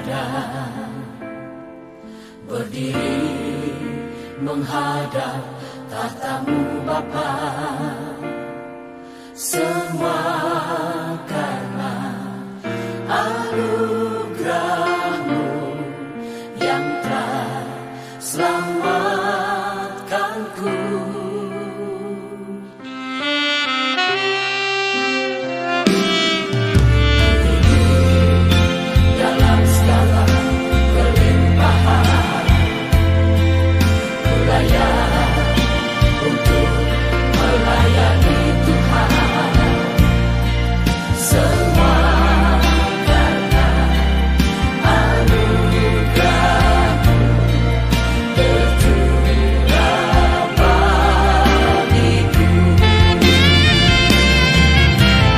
menghadap, berdiri menghadap tatamu Bapa. Semua karena anugerah-Mu yang telah selamatkanku. Dalam segala kelimpahan, ku layak untuk melayani Tuhan. Semua karena anugerah-Mu tercurah bagiku.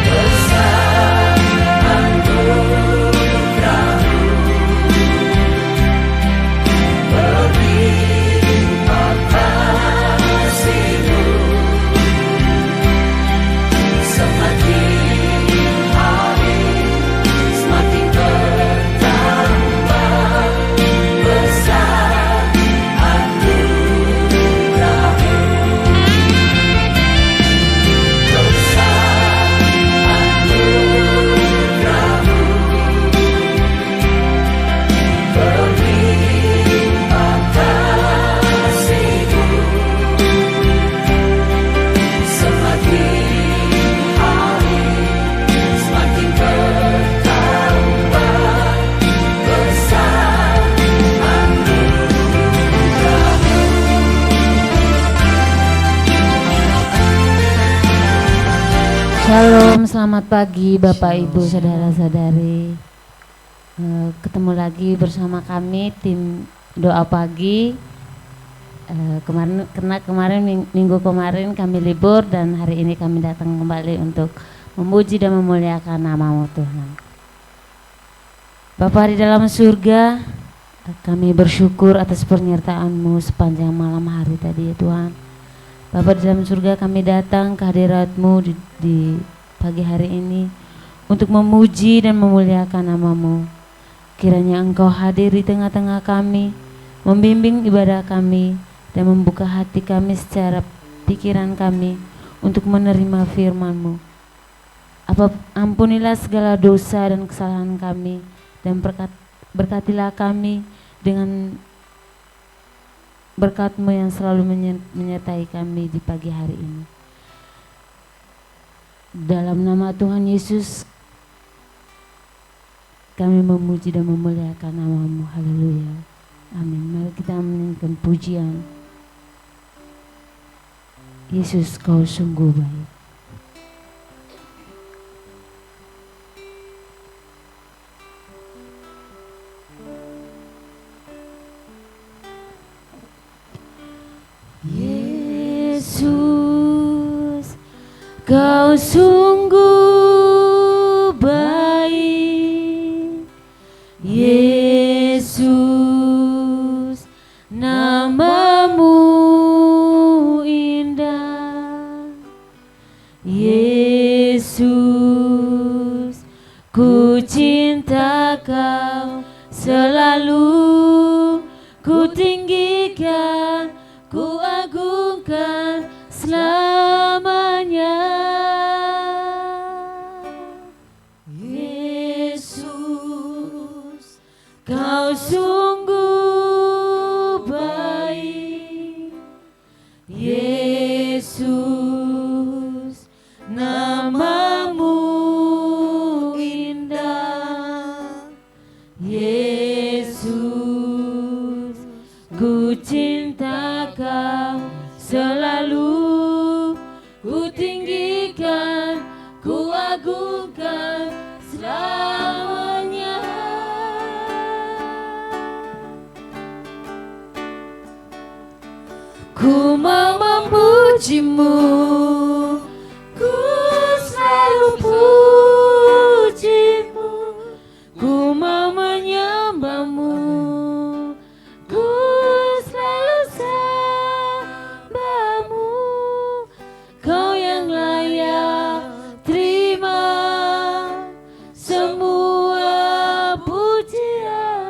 Besar anugerah-Mu, berlimpah kasih-Mu, semakin hari semakin bertambah. Besar anugerah-Mu, besar anugerah-Mu, berlimpah kasih-Mu, semakin hari semakin bertambah. Besar anugerah-Mu. Shalom, selamat pagi Bapak Ibu Saudara-saudari. Ketemu lagi bersama kami tim doa pagi. Kemarin minggu kemarin kami libur dan hari ini kami datang kembali untuk memuji dan memuliakan nama-Mu Tuhan. Bapa di dalam surga, kami bersyukur atas penyertaan-Mu sepanjang malam hari tadi ya Tuhan. Bapa di dalam surga, kami datang ke hadirat-Mu di pagi hari ini untuk memuji dan memuliakan nama-Mu. Kiranya Engkau hadir di tengah-tengah kami, membimbing ibadah kami dan membuka hati kami secara pikiran kami untuk menerima firman-Mu. Ampunilah segala dosa dan kesalahan kami dan berkatilah kami dengan berkat-Mu yang selalu menyertai kami di pagi hari ini. Dalam nama Tuhan Yesus kami memuji dan memuliakan nama-Mu. Haleluya. Amin. Mari kita menyanyikan pujian. Yesus, Kau sungguh baik. Yesus, Kau sungguh baik. Yesus, nama-Mu indah. Yesus, ku cinta Kau selalu. Ku tinggikan, ku agungkan selamanya. Yesus, Kau sungguh baik. Yesus, nama-Mu indah. Yesus, ku cinta Kau selalu. Ku tinggikan, ku agungkan selamanya. Ku mau memuji-Mu, ku selalu puji-Mu. Ku mau menyembah-Mu, ku selalu sembah-Mu. Kau yang layak terima semua pujian.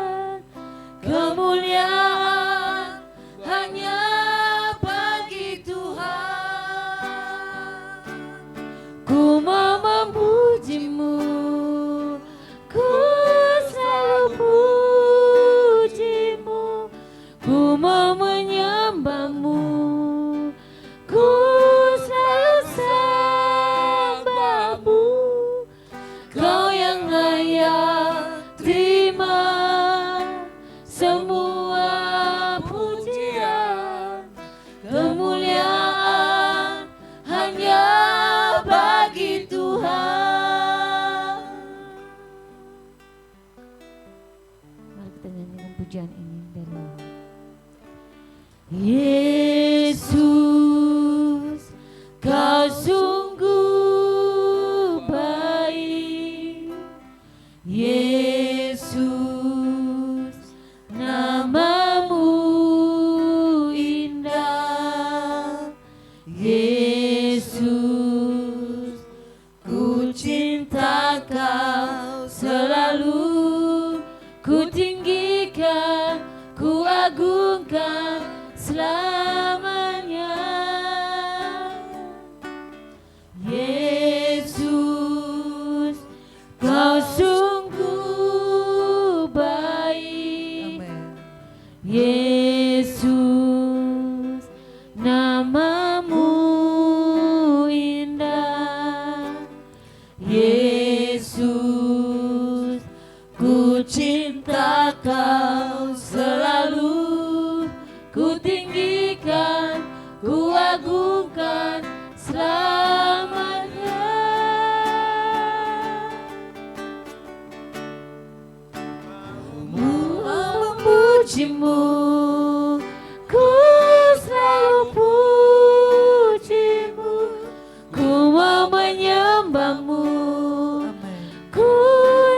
semua pujian, kemuliaan hanya bagi Tuhan. Mari kita nyanyikan pujian ini dari Allah. Yesus, Kau sungguh baik. Yesus, namamu indah. Yesus, ku cinta Kau selalu, ku tinggikan, ku agungkan selamanya. Yesus, Kau sungguh baik. Yesus, namamu indah. Yesus, ku cinta Kau selalu, ku tinggikan, ku agungkan selamanya. Memujimu, ku selalu pujimu, ku mau menyembahmu, ku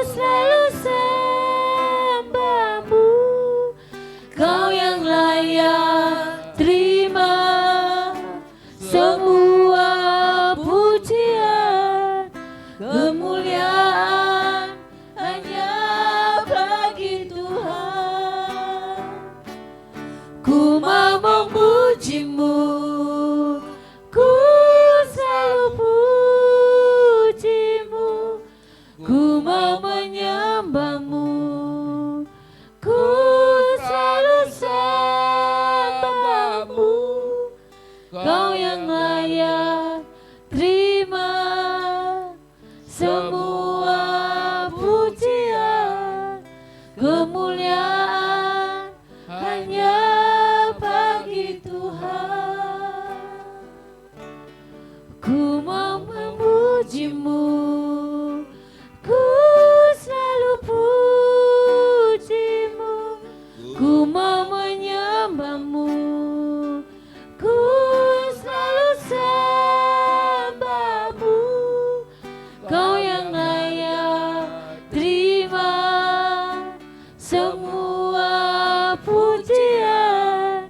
selalu sembahmu. Kau yang layak terima semua pujian, kemuliaan hanya bagi Tuhan. Ku mau memujimu, ku selalu pujimu, ku mau menyembahmu, ku selalu sembahmu. Kau yang layak terima semua pujian, kemuliaan hanya bagi Tuhan. Ku mau memujimu, ku selalu pujimu, ku mau menyembahmu, ku selalu sembahmu. Kau yang layak terima semua pujian,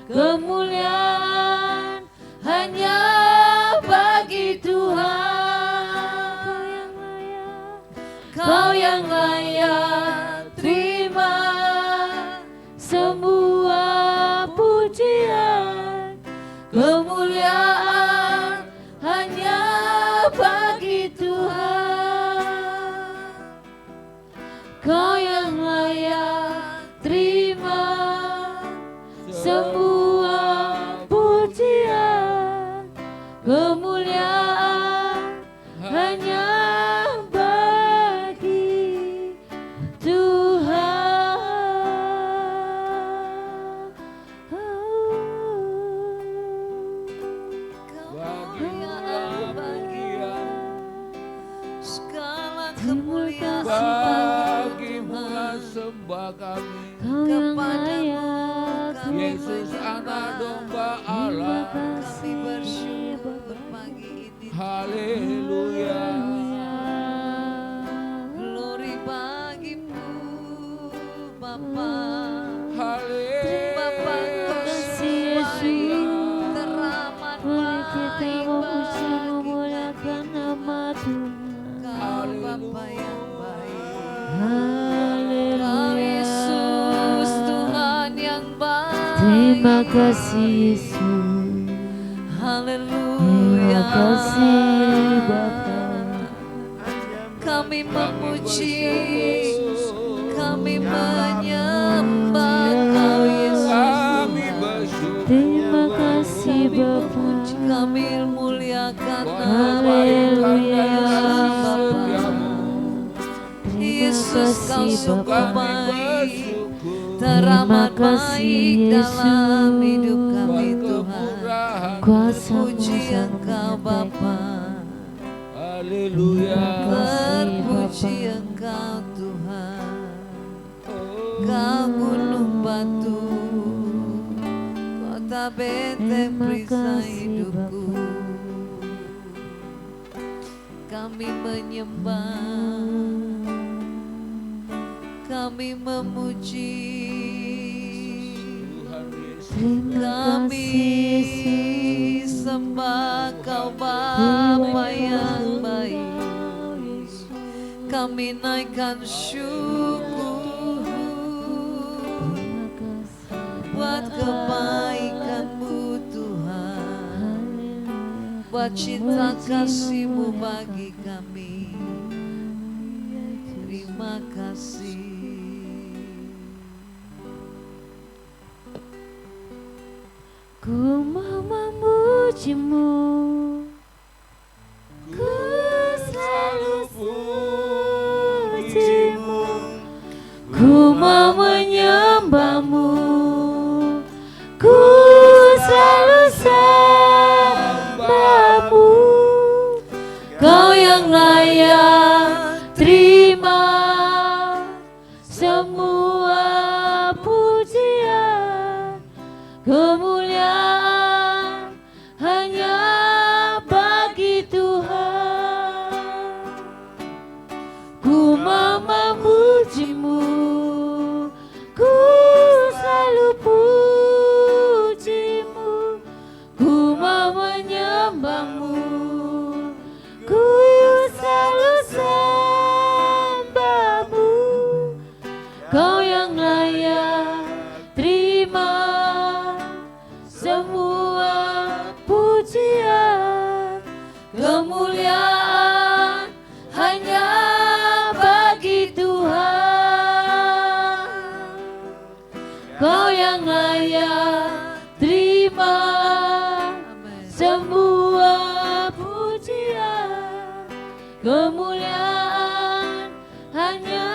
kemuliaan hanya bagi Tuhan. Kau yang layak terima semua pujian, kemuliaan hanya bagi Tuhan. Kau yang layak terima semua pujian, kemuliaan hanya bagi Tuhan. Segala kemuliaan bagimu sembah kami. Kau yang layak, Yesus anak domba Allah. kami bersyukur pagi ini. Haleluya. Glory bagimu Bapa. Haleluya. Bapa kasih baik, Yesus. teramat Mari kita baik memuji bagi memuliakan nama Tuhan. Kau Bapa yang baik. Haleluya. Kau Yesus Tuhan yang baik. Terima kasih Yesus. Haleluya. Terima kasih Bapa. Kami memuji, kami menyembah Kau Yesus. Kami bersyukur. Terima kasih Bapa. Kami muliakan Haleluya. Bapa. Yesus Kau kasih sungguh Bapa. baik. teramat Terima kasih, baik dalam hidup kami Tuhan. Kuasa Puji Engkau Bapa, Haleluya. terpuji Engkau Tuhan. Kau gunung batu, kota benteng Terima perisai kasih, hidupku. Kami menyembah, kami memuji, Terima kami kasih, Yesus. sembah Kau Bapa yang baik. Kami naikkan syukur Terima kasih, buat kebaikan-Mu Tuhan, buat cinta kasih-Mu bagi kami. Terima kasih. Ku mau memuji-Mu, ku selalu puji-Mu, ku mau menyembah-Mu, ku selalu sembah-Mu. Kau yang layak terima semua pujian, kemuliaan hanya bagi Tuhan. Ku mau memuji-Mu, ku selalu puji-Mu, ku mau menyembah-Mu, ku selalu sembah-Mu. Kau yang layak terima semua pujian, kemuliaan hanya bagi Tuhan. Kau yang layak terima semua pujian, kemuliaan hanya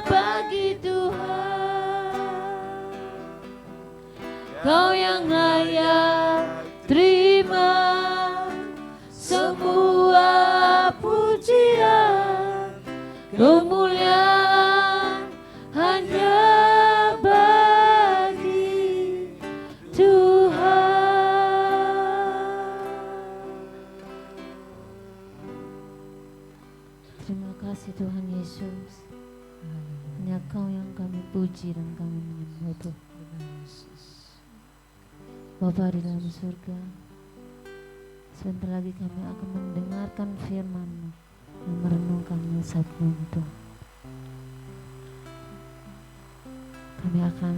bagi Tuhan. Kau yang layak terima semua pujian, kemuliaan hanya bagi Tuhan. Terima kasih Tuhan Yesus. Hanya Kau yang kami puji dan kami menyembah Tuhan. Bapa di dalam surga, sebentar lagi kami akan mendengarkan firman-Mu dan merenungkan nasihat-Mu Tuhan. Kami akan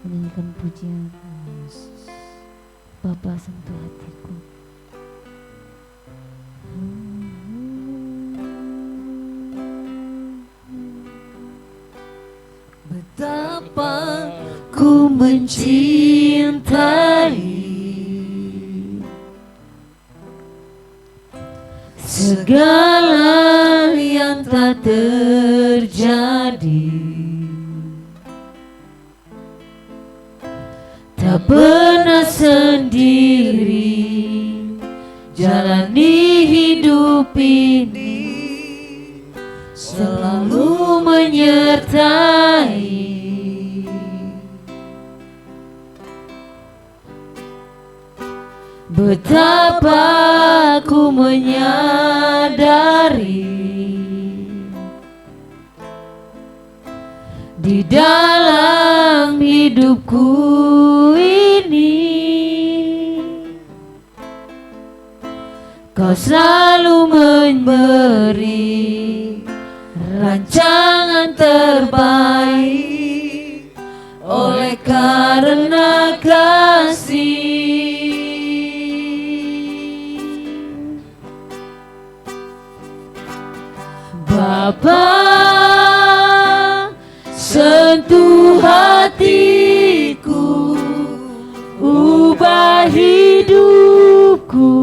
menyanyikan pujian. Bapa sentuh hatiku. Betapa ku mencintai segala yang tak terjadi, tak pernah sendiri jalani hidup ini, selalu menyertai. Betapa ku menyadari di dalam hidupku ini Kau selalu memberi rancangan terbaik oleh karena kasih. Bapa, sentuh hatiku, ubah hidupku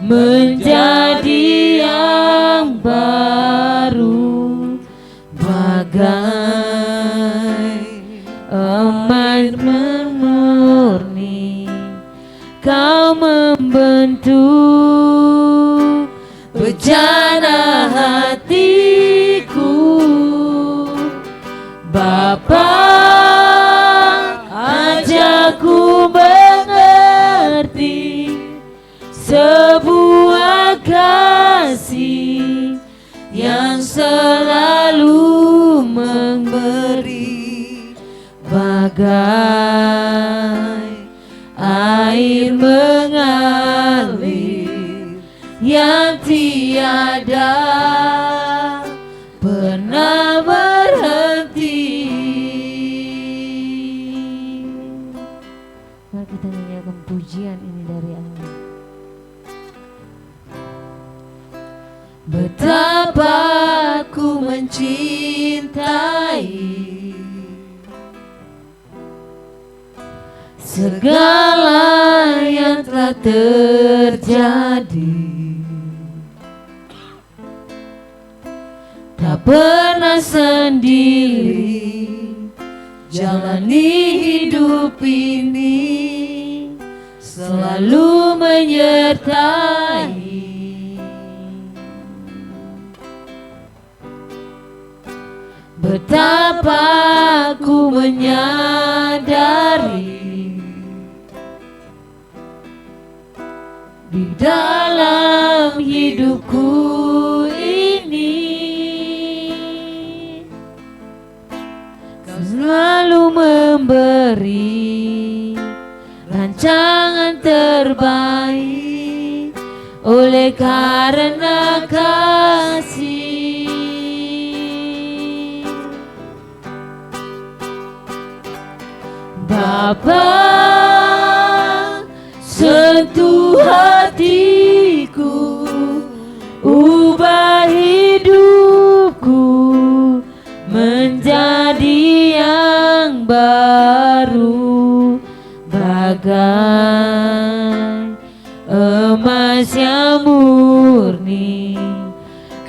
menjadi yang baru, bagai membentuk bejana hatiku. Bapa, ajakku mengerti sebuah kasih yang selalu memberi, bagai air mengalir yang tiada pernah berhenti. Mari kita nyanyikan pujian ini dari Allah. Betapa ku mencintai segala yang telah terjadi, tak pernah sendiri jalani hidup ini, selalu menyertai. Betapa ku menyadari di dalam hidupku ini Kau selalu memberi rancangan terbaik oleh karena kasih. Bapa, sentuh hatiku, ubah hidupku menjadi yang baru, bagai emas yang murni.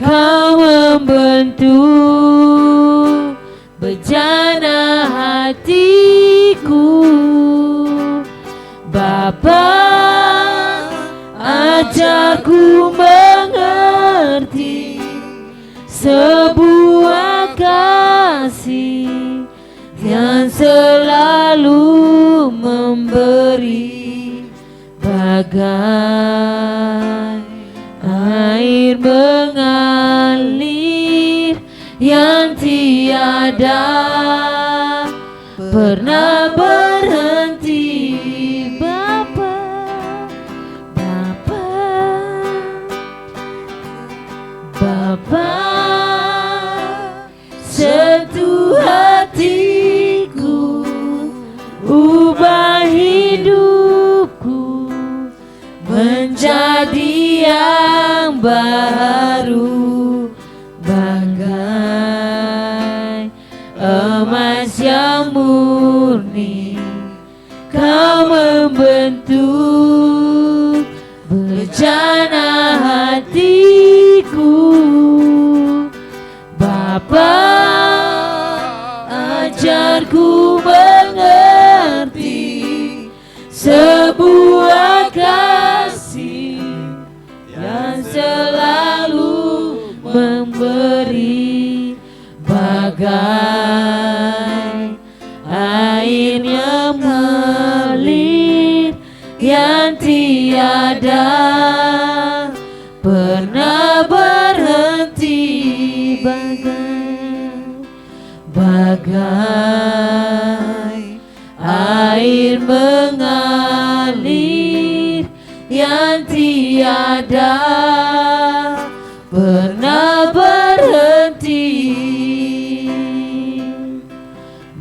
Kau membentuk bejana hatiku. Bapa, ajarku mengerti sebuah kasih yang selalu memberi, bagai air mengalir yang tiada pernah berhenti. Bapa, sentuh hatiku, ubah hidupku menjadi yang baru, bagai emas yang murni. Kau membentuk bejana hatiku. Bapa, ajarku mengerti sebuah kasih yang selalu memberi, bagai air yang mengalir yang tiada pernah berhenti, bagai air mengalir yang tiada pernah berhenti,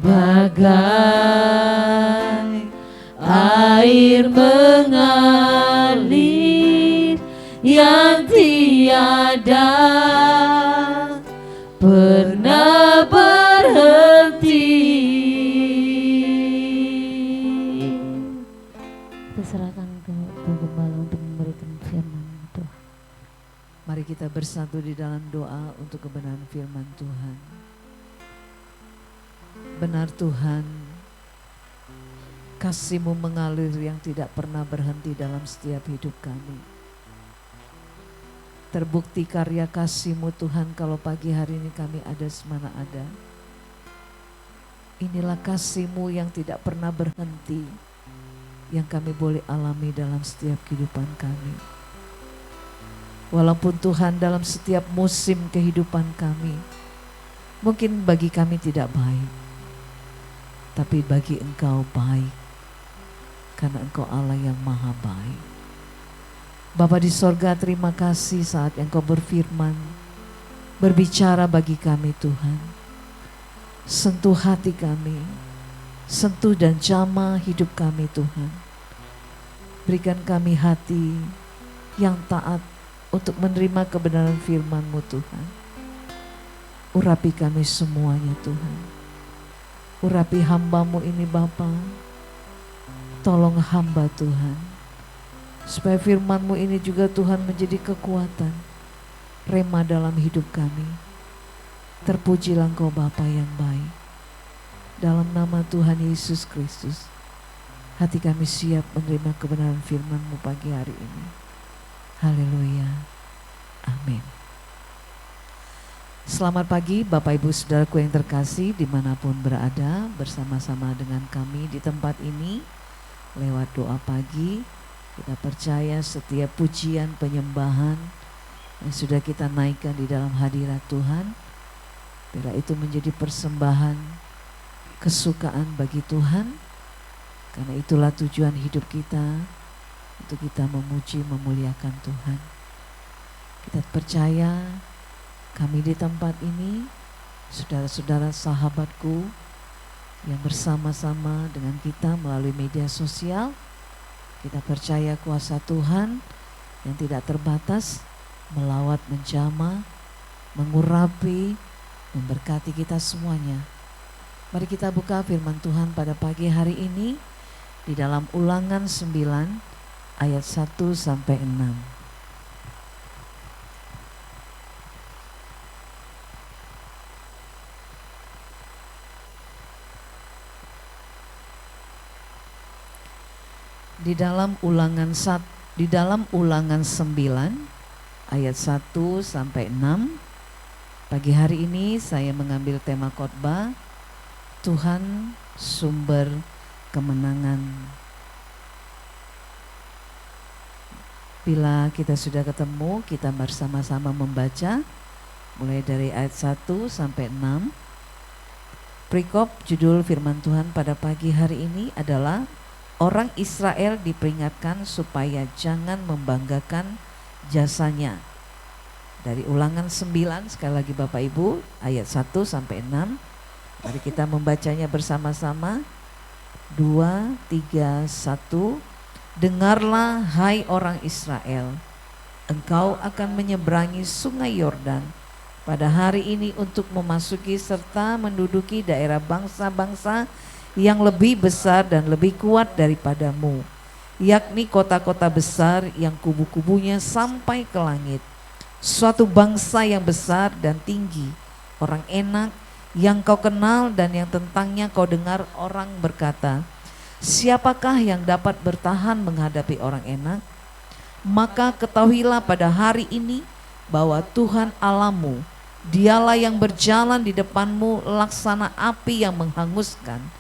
bagai air mengalir yang tiada pernah berhenti. Kita serahkan ke Gembala untuk memberikan firman Tuhan. Mari kita bersatu di dalam doa untuk kebenaran firman Tuhan. Benar Tuhan, Kasih-Mu mengalir yang tidak pernah berhenti dalam setiap hidup kami. Terbukti karya kasih-Mu Tuhan kalau pagi hari ini kami ada semana ada. Inilah kasih-Mu yang tidak pernah berhenti, yang kami boleh alami dalam setiap kehidupan kami. Walaupun Tuhan dalam setiap musim kehidupan kami, mungkin bagi kami tidak baik, tapi bagi Engkau baik, karena Engkau Allah yang maha baik. Bapa di sorga, terima kasih saat Engkau berfirman, berbicara bagi kami Tuhan. Sentuh hati kami, sentuh dan jamah hidup kami Tuhan. Berikan kami hati yang taat untuk menerima kebenaran firman-Mu Tuhan. Urapi kami semuanya Tuhan. Urapi hamba-Mu ini Bapa. Tolong hamba Tuhan, supaya firman-Mu ini juga Tuhan menjadi kekuatan, rema dalam hidup kami. Terpujilah Engkau Bapa yang baik. Dalam nama Tuhan Yesus Kristus, hati kami siap menerima kebenaran firman-Mu pagi hari ini. Haleluya. Amin. Selamat pagi Bapak Ibu Saudaraku yang terkasih dimanapun berada, bersama-sama dengan kami di tempat ini. Lewat doa pagi, kita percaya setiap pujian penyembahan yang sudah kita naikkan di dalam hadirat Tuhan, bila itu menjadi persembahan kesukaan bagi Tuhan, karena itulah tujuan hidup kita, untuk kita memuji memuliakan Tuhan. Kita percaya kami di tempat ini, saudara-saudara sahabatku yang bersama-sama dengan kita melalui media sosial, kita percaya kuasa Tuhan yang tidak terbatas melawat, menjamah, mengurapi, memberkati kita semuanya. Mari kita buka firman Tuhan pada pagi hari ini di dalam Ulangan 9 ayat 1 sampai 6. Di dalam Ulangan 9 ayat 1 sampai 6. Pagi hari ini saya mengambil tema khotbah, Tuhan sumber kemenangan. Bila kita sudah ketemu, kita bersama-sama membaca mulai dari ayat 1 sampai 6. Perikop judul firman Tuhan pada pagi hari ini adalah orang Israel diperingatkan supaya jangan membanggakan jasanya. Dari Ulangan 9, sekali lagi Bapak Ibu, ayat 1 sampai 6. Mari kita membacanya bersama-sama. 2, 3, 1. Dengarlah hai orang Israel, engkau akan menyeberangi sungai Yordan pada hari ini untuk memasuki serta menduduki daerah bangsa-bangsa yang lebih besar dan lebih kuat daripadamu, yakni kota-kota besar yang kubu-kubunya sampai ke langit. Suatu bangsa yang besar dan tinggi, orang Enak yang kau kenal dan yang tentangnya kau dengar orang berkata, siapakah yang dapat bertahan menghadapi orang Enak? Maka ketahuilah pada hari ini bahwa Tuhan Allahmu, Dialah yang berjalan di depanmu laksana api yang menghanguskan.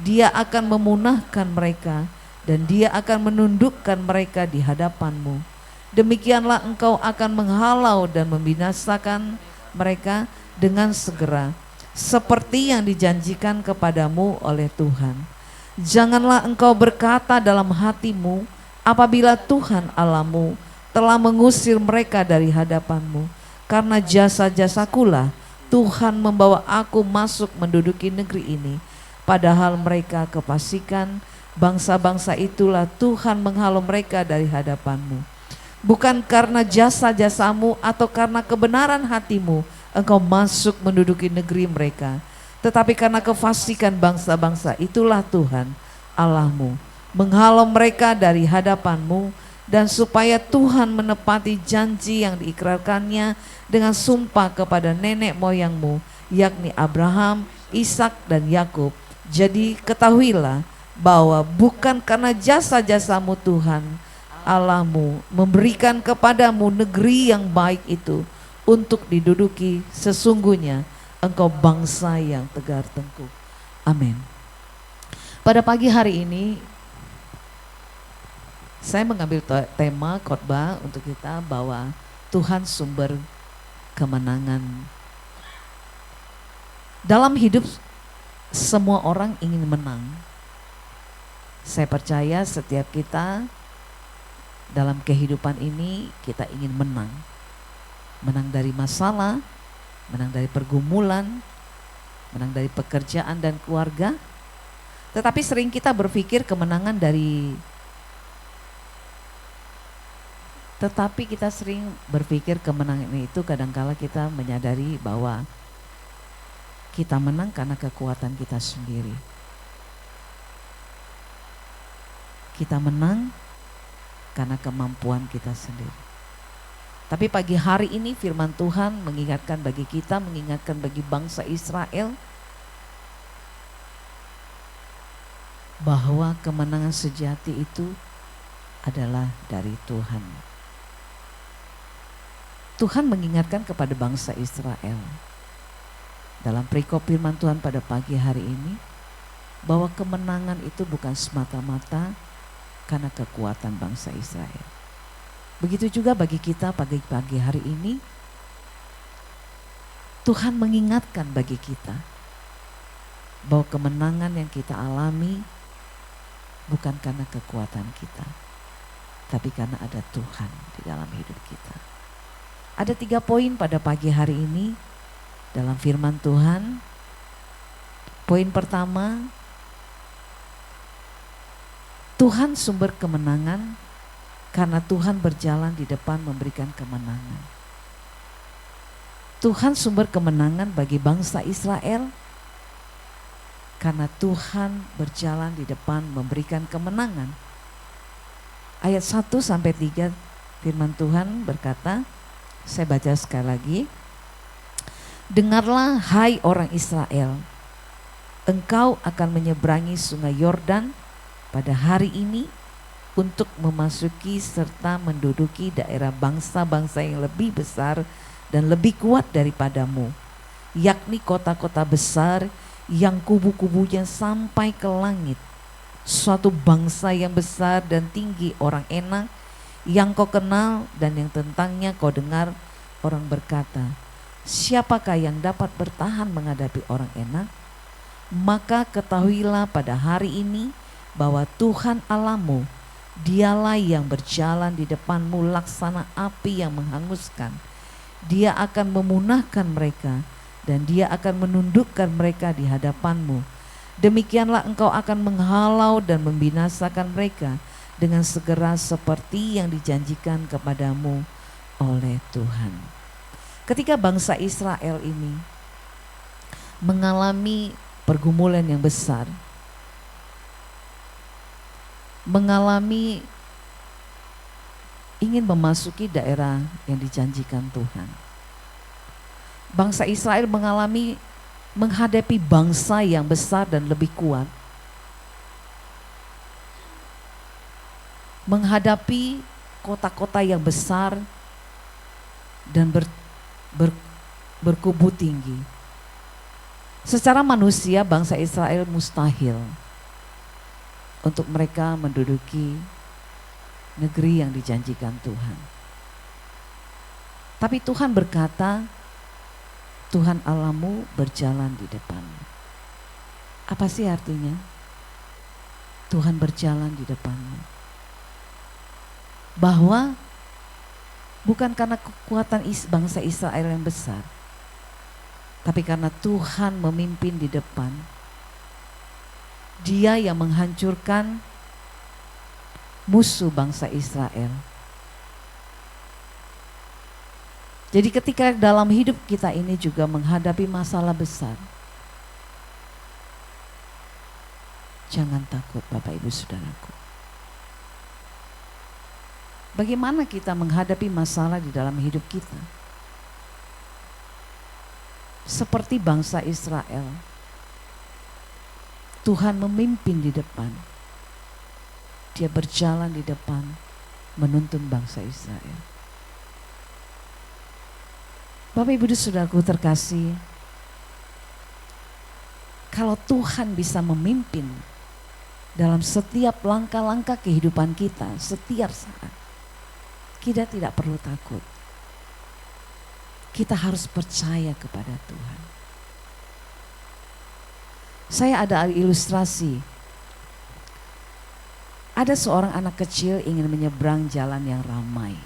Dia akan memunahkan mereka dan Dia akan menundukkan mereka di hadapanmu. Demikianlah engkau akan menghalau dan membinasakan mereka dengan segera, seperti yang dijanjikan kepadamu oleh Tuhan. Janganlah engkau berkata dalam hatimu, apabila Tuhan Allahmu telah mengusir mereka dari hadapanmu, karena jasa-jasakulah Tuhan membawa aku masuk menduduki negeri ini. Padahal mereka kefasikan, bangsa-bangsa itulah Tuhan menghalau mereka dari hadapanmu. Bukan karena jasa-jasamu atau karena kebenaran hatimu engkau masuk menduduki negeri mereka, tetapi karena kefasikan bangsa-bangsa itulah Tuhan Allahmu menghalau mereka dari hadapanmu, dan supaya Tuhan menepati janji yang diikrarkannya dengan sumpah kepada nenek moyangmu, yakni Abraham, Ishak dan Yakub. Jadi ketahuilah bahwa bukan karena jasa-jasamu Tuhan Allahmu memberikan kepadamu negeri yang baik itu untuk diduduki, sesungguhnya engkau bangsa yang tegar tengkuk. Amin. Pada pagi hari ini saya mengambil tema khotbah untuk kita bahwa Tuhan sumber kemenangan. Dalam hidup semua orang ingin menang. Saya percaya setiap kita dalam kehidupan ini kita ingin menang. Menang dari masalah, menang dari pergumulan, menang dari pekerjaan dan keluarga. Tetapi sering kita berpikir kemenangan dari kemenangan itu kadangkala kita menyadari bahwa kita menang karena kekuatan kita sendiri. Kita menang karena kemampuan kita sendiri. Tapi pagi hari ini firman Tuhan mengingatkan bagi kita, mengingatkan bagi bangsa Israel bahwa kemenangan sejati itu adalah dari Tuhan. Tuhan mengingatkan kepada bangsa Israel dalam perikop firman Tuhan pada pagi hari ini bahwa kemenangan itu bukan semata-mata karena kekuatan bangsa Israel. Begitu juga bagi kita pagi hari ini, Tuhan mengingatkan bagi kita bahwa kemenangan yang kita alami bukan karena kekuatan kita, tapi karena ada Tuhan di dalam hidup kita. Ada 3 poin pada pagi hari ini dalam firman Tuhan. Poin pertama, Tuhan sumber kemenangan karena Tuhan berjalan di depan memberikan kemenangan. Tuhan sumber kemenangan bagi bangsa Israel karena Tuhan berjalan di depan memberikan kemenangan. Ayat 1-3 firman Tuhan berkata, saya baca sekali lagi. Dengarlah hai orang Israel, engkau akan menyeberangi sungai Yordan pada hari ini untuk memasuki serta menduduki daerah bangsa-bangsa yang lebih besar dan lebih kuat daripadamu, yakni kota-kota besar yang kubu-kubunya sampai ke langit, suatu bangsa yang besar dan tinggi, orang enak yang kau kenal dan yang tentangnya kau dengar orang berkata, siapakah yang dapat bertahan menghadapi orang enak? Maka ketahuilah pada hari ini bahwa Tuhan Allahmu, dialah yang berjalan di depanmu laksana api yang menghanguskan. Dia akan memunahkan mereka dan dia akan menundukkan mereka di hadapanmu. Demikianlah engkau akan menghalau dan membinasakan mereka dengan segera seperti yang dijanjikan kepadamu oleh Tuhan. Ketika bangsa Israel ini mengalami pergumulan yang besar, mengalami ingin memasuki daerah yang dijanjikan Tuhan. Bangsa Israel menghadapi bangsa yang besar dan lebih kuat. Menghadapi kota-kota yang besar dan berkubu tinggi. Secara manusia bangsa Israel mustahil untuk mereka menduduki negeri yang dijanjikan Tuhan. Tapi Tuhan berkata, Tuhan Allahmu berjalan di depanmu. Apa sih artinya? Tuhan berjalan di depanmu. Bahwa bukan karena kekuatan bangsa Israel yang besar, tapi karena Tuhan memimpin di depan. Dia yang menghancurkan musuh bangsa Israel. Jadi ketika dalam hidup kita ini juga menghadapi masalah besar, jangan takut Bapak Ibu Saudaraku. Bagaimana kita menghadapi masalah di dalam hidup kita? Seperti bangsa Israel. Tuhan memimpin di depan. Dia berjalan di depan menuntun bangsa Israel. Bapak Ibu dan Saudaraku terkasih, kalau Tuhan bisa memimpin dalam setiap langkah-langkah kehidupan kita, setiap saat, kita tidak perlu takut. Kita harus percaya kepada Tuhan. Saya ada ilustrasi. Ada seorang anak kecil ingin menyeberang jalan yang ramai.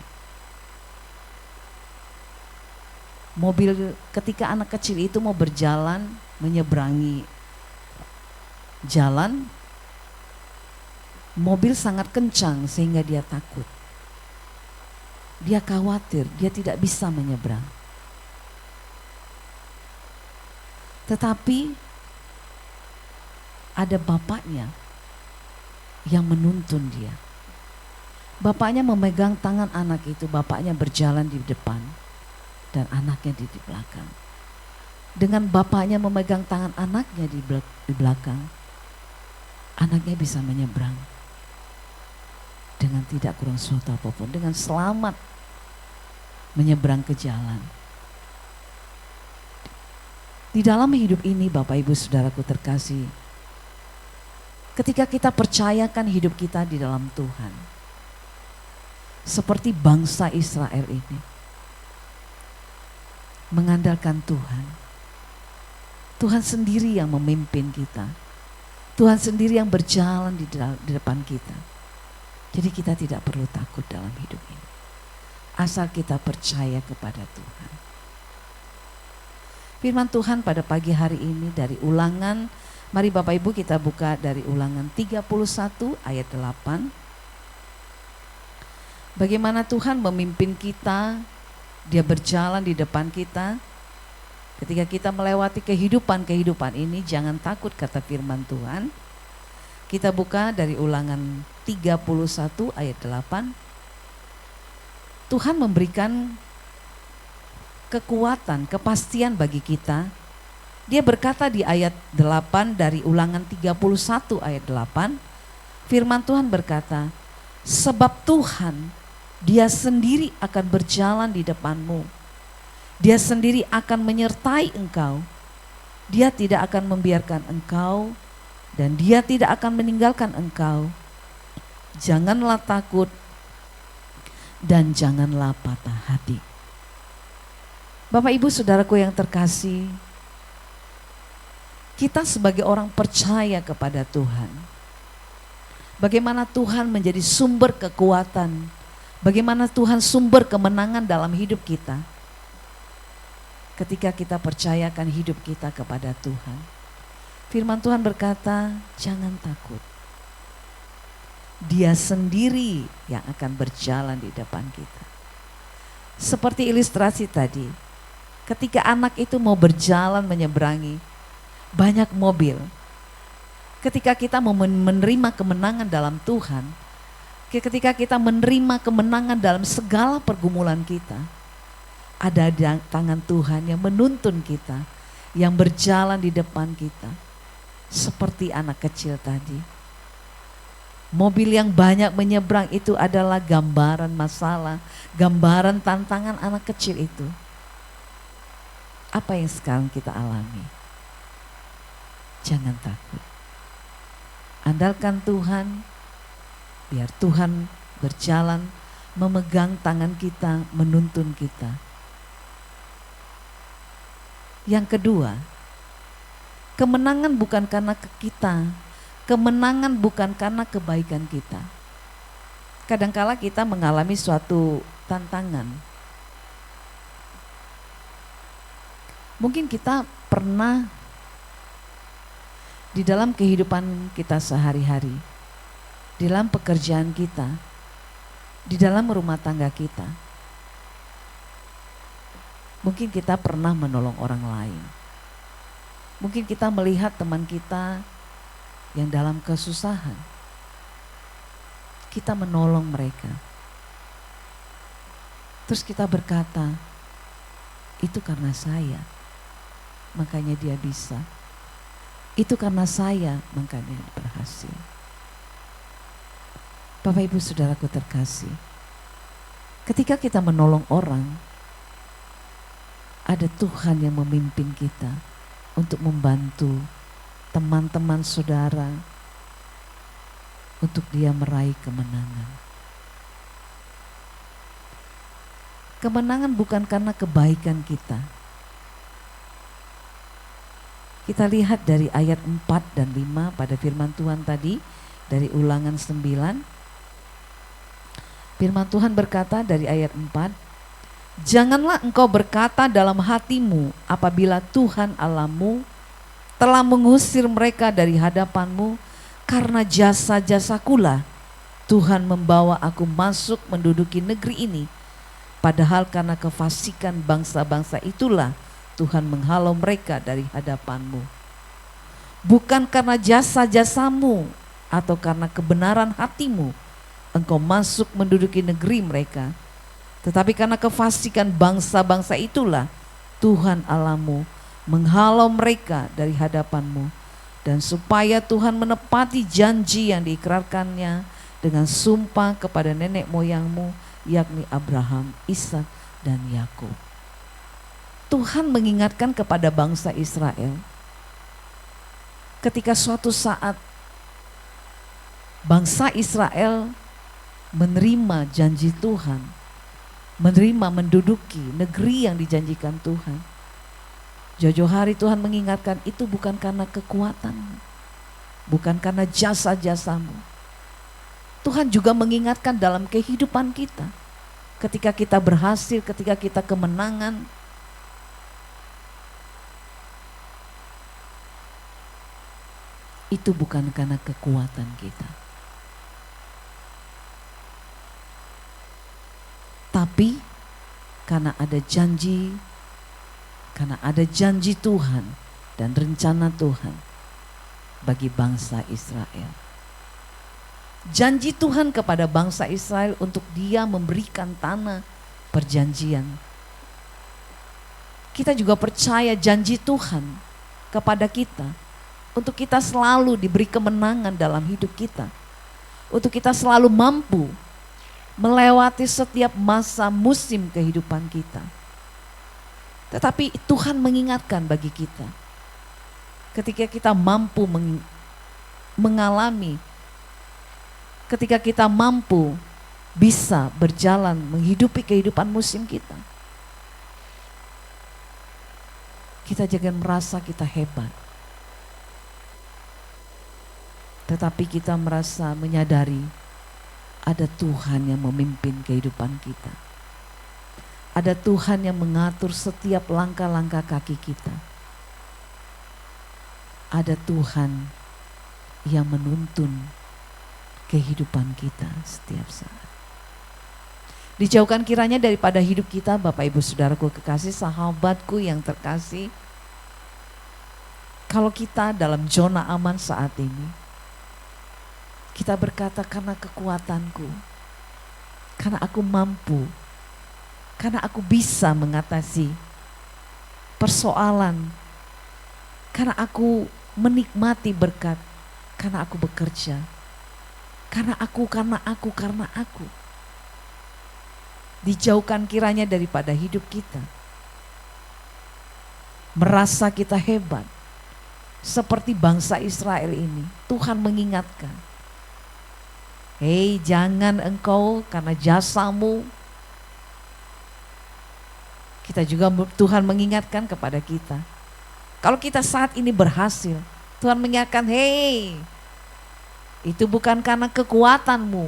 Ketika anak kecil itu mau berjalan menyeberangi jalan, mobil sangat kencang sehingga dia takut. Dia khawatir, dia tidak bisa menyeberang. Tetapi ada bapaknya yang menuntun dia. Bapaknya memegang tangan anak itu, bapaknya berjalan di depan dan anaknya di belakang. Dengan bapaknya memegang tangan anaknya di belakang, anaknya bisa menyeberang dengan tidak kurang suatu apapun, dengan selamat menyeberang ke jalan. Di dalam hidup ini Bapak Ibu Saudaraku terkasih, ketika kita percayakan hidup kita di dalam Tuhan, seperti bangsa Israel ini, mengandalkan Tuhan, Tuhan sendiri yang memimpin kita, Tuhan sendiri yang berjalan di depan kita. Jadi kita tidak perlu takut dalam hidup ini, asal kita percaya kepada Tuhan. Firman Tuhan pada pagi hari ini dari Ulangan, mari Bapak Ibu kita buka dari Ulangan 31 ayat 8. Bagaimana Tuhan memimpin kita, Dia berjalan di depan kita. Ketika kita melewati kehidupan ini, jangan takut kata firman Tuhan. Kita buka dari Ulangan 31 ayat 8. Tuhan memberikan kekuatan, kepastian bagi kita. Dia berkata di ayat 8 dari Ulangan 31 ayat 8, firman Tuhan berkata, sebab Tuhan, Dia sendiri akan berjalan di depanmu. Dia sendiri akan menyertai engkau. Dia tidak akan membiarkan engkau dan Dia tidak akan meninggalkan engkau. Janganlah takut dan janganlah patah hati. Bapak Ibu Saudaraku yang terkasih, kita sebagai orang percaya kepada Tuhan, bagaimana Tuhan menjadi sumber kekuatan, bagaimana Tuhan sumber kemenangan dalam hidup kita. Ketika kita percayakan hidup kita kepada Tuhan, firman Tuhan berkata, jangan takut. Dia sendiri yang akan berjalan di depan kita. Seperti ilustrasi tadi, ketika anak itu mau berjalan menyeberangi banyak mobil, ketika kita mau menerima kemenangan dalam Tuhan, ketika kita menerima kemenangan dalam segala pergumulan kita, ada tangan Tuhan yang menuntun kita, yang berjalan di depan kita. Seperti anak kecil tadi. Mobil yang banyak menyeberang itu adalah gambaran masalah, gambaran tantangan anak kecil itu. Apa yang sekarang kita alami? Jangan takut. Andalkan Tuhan, biar Tuhan berjalan, memegang tangan kita, menuntun kita. Yang kedua, kemenangan bukan karena kita, kemenangan bukan karena kebaikan kita. Kadangkala kita mengalami suatu tantangan. Mungkin kita pernah di dalam kehidupan kita sehari-hari, di dalam pekerjaan kita, di dalam rumah tangga kita, mungkin kita pernah menolong orang lain. Mungkin kita melihat teman kita yang dalam kesusahan. Kita menolong mereka. Terus kita berkata, itu karena saya, makanya dia bisa. Itu karena saya makanya berhasil. Bapak Ibu Saudaraku terkasih, ketika kita menolong orang, ada Tuhan yang memimpin kita untuk membantu teman-teman saudara untuk dia meraih kemenangan. Kemenangan bukan karena kebaikan kita. Kita lihat dari ayat 4 dan 5 pada firman Tuhan tadi dari Ulangan 9. Firman Tuhan berkata dari ayat 4, janganlah engkau berkata dalam hatimu apabila Tuhan Allahmu telah mengusir mereka dari hadapanmu, karena jasa-jasakulah Tuhan membawa aku masuk menduduki negeri ini. Padahal karena kefasikan bangsa-bangsa itulah Tuhan menghalau mereka dari hadapanmu. Bukan karena jasa-jasamu atau karena kebenaran hatimu engkau masuk menduduki negeri mereka, tetapi karena kefasikan bangsa-bangsa itulah Tuhan Allahmu menghalau mereka dari hadapanmu, dan supaya Tuhan menepati janji yang diikrarkannya dengan sumpah kepada nenek moyangmu, yakni Abraham, Ishak, dan Yakub. Tuhan mengingatkan kepada bangsa Israel ketika suatu saat bangsa Israel menerima janji Tuhan, menerima menduduki negeri yang dijanjikan Tuhan. Jauh-jauh hari Tuhan mengingatkan itu bukan karena kekuatanmu, bukan karena jasa-jasamu. Tuhan juga mengingatkan dalam kehidupan kita, ketika kita berhasil, ketika kita kemenangan, itu bukan karena kekuatan kita, tapi karena ada janji, karena ada janji Tuhan dan rencana Tuhan bagi bangsa Israel. Janji Tuhan kepada bangsa Israel untuk dia memberikan tanah perjanjian. Kita juga percaya janji Tuhan kepada kita untuk kita selalu diberi kemenangan dalam hidup kita, untuk kita selalu mampu melewati setiap masa musim kehidupan kita. Tetapi Tuhan mengingatkan bagi kita, ketika kita mampu mengalami, ketika kita mampu bisa berjalan menghidupi kehidupan musim kita, kita jangan merasa kita hebat, tetapi kita merasa menyadari ada Tuhan yang memimpin kehidupan kita. Ada Tuhan yang mengatur setiap langkah-langkah kaki kita. Ada Tuhan yang menuntun kehidupan kita setiap saat. Dijauhkan kiranya daripada hidup kita, Bapak Ibu Saudaraku kekasih, sahabatku yang terkasih, kalau kita dalam zona aman saat ini, kita berkata karena kekuatanku, karena aku mampu, karena aku bisa mengatasi persoalan, karena aku menikmati berkat, karena aku bekerja, karena aku. Dijauhkan kiranya daripada hidup kita merasa kita hebat seperti bangsa Israel ini. Tuhan mengingatkan, hei, jangan engkau karena jasamu. Kita juga, Tuhan mengingatkan kepada kita, kalau kita saat ini berhasil, Tuhan mengingatkan, hei, itu bukan karena kekuatanmu,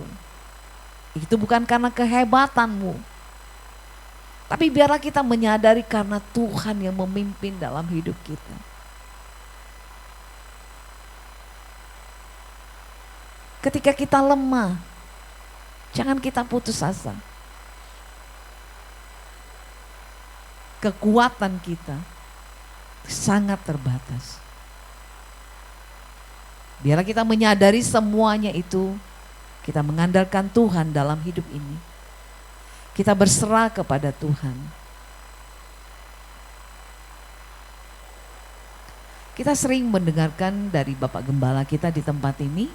itu bukan karena kehebatanmu, tapi biarlah kita menyadari karena Tuhan yang memimpin dalam hidup kita. Ketika kita lemah, jangan kita putus asa. Kekuatan kita sangat terbatas. Biarlah kita menyadari semuanya itu, kita mengandalkan Tuhan dalam hidup ini. Kita berserah kepada Tuhan. Kita sering mendengarkan dari Bapak Gembala kita di tempat ini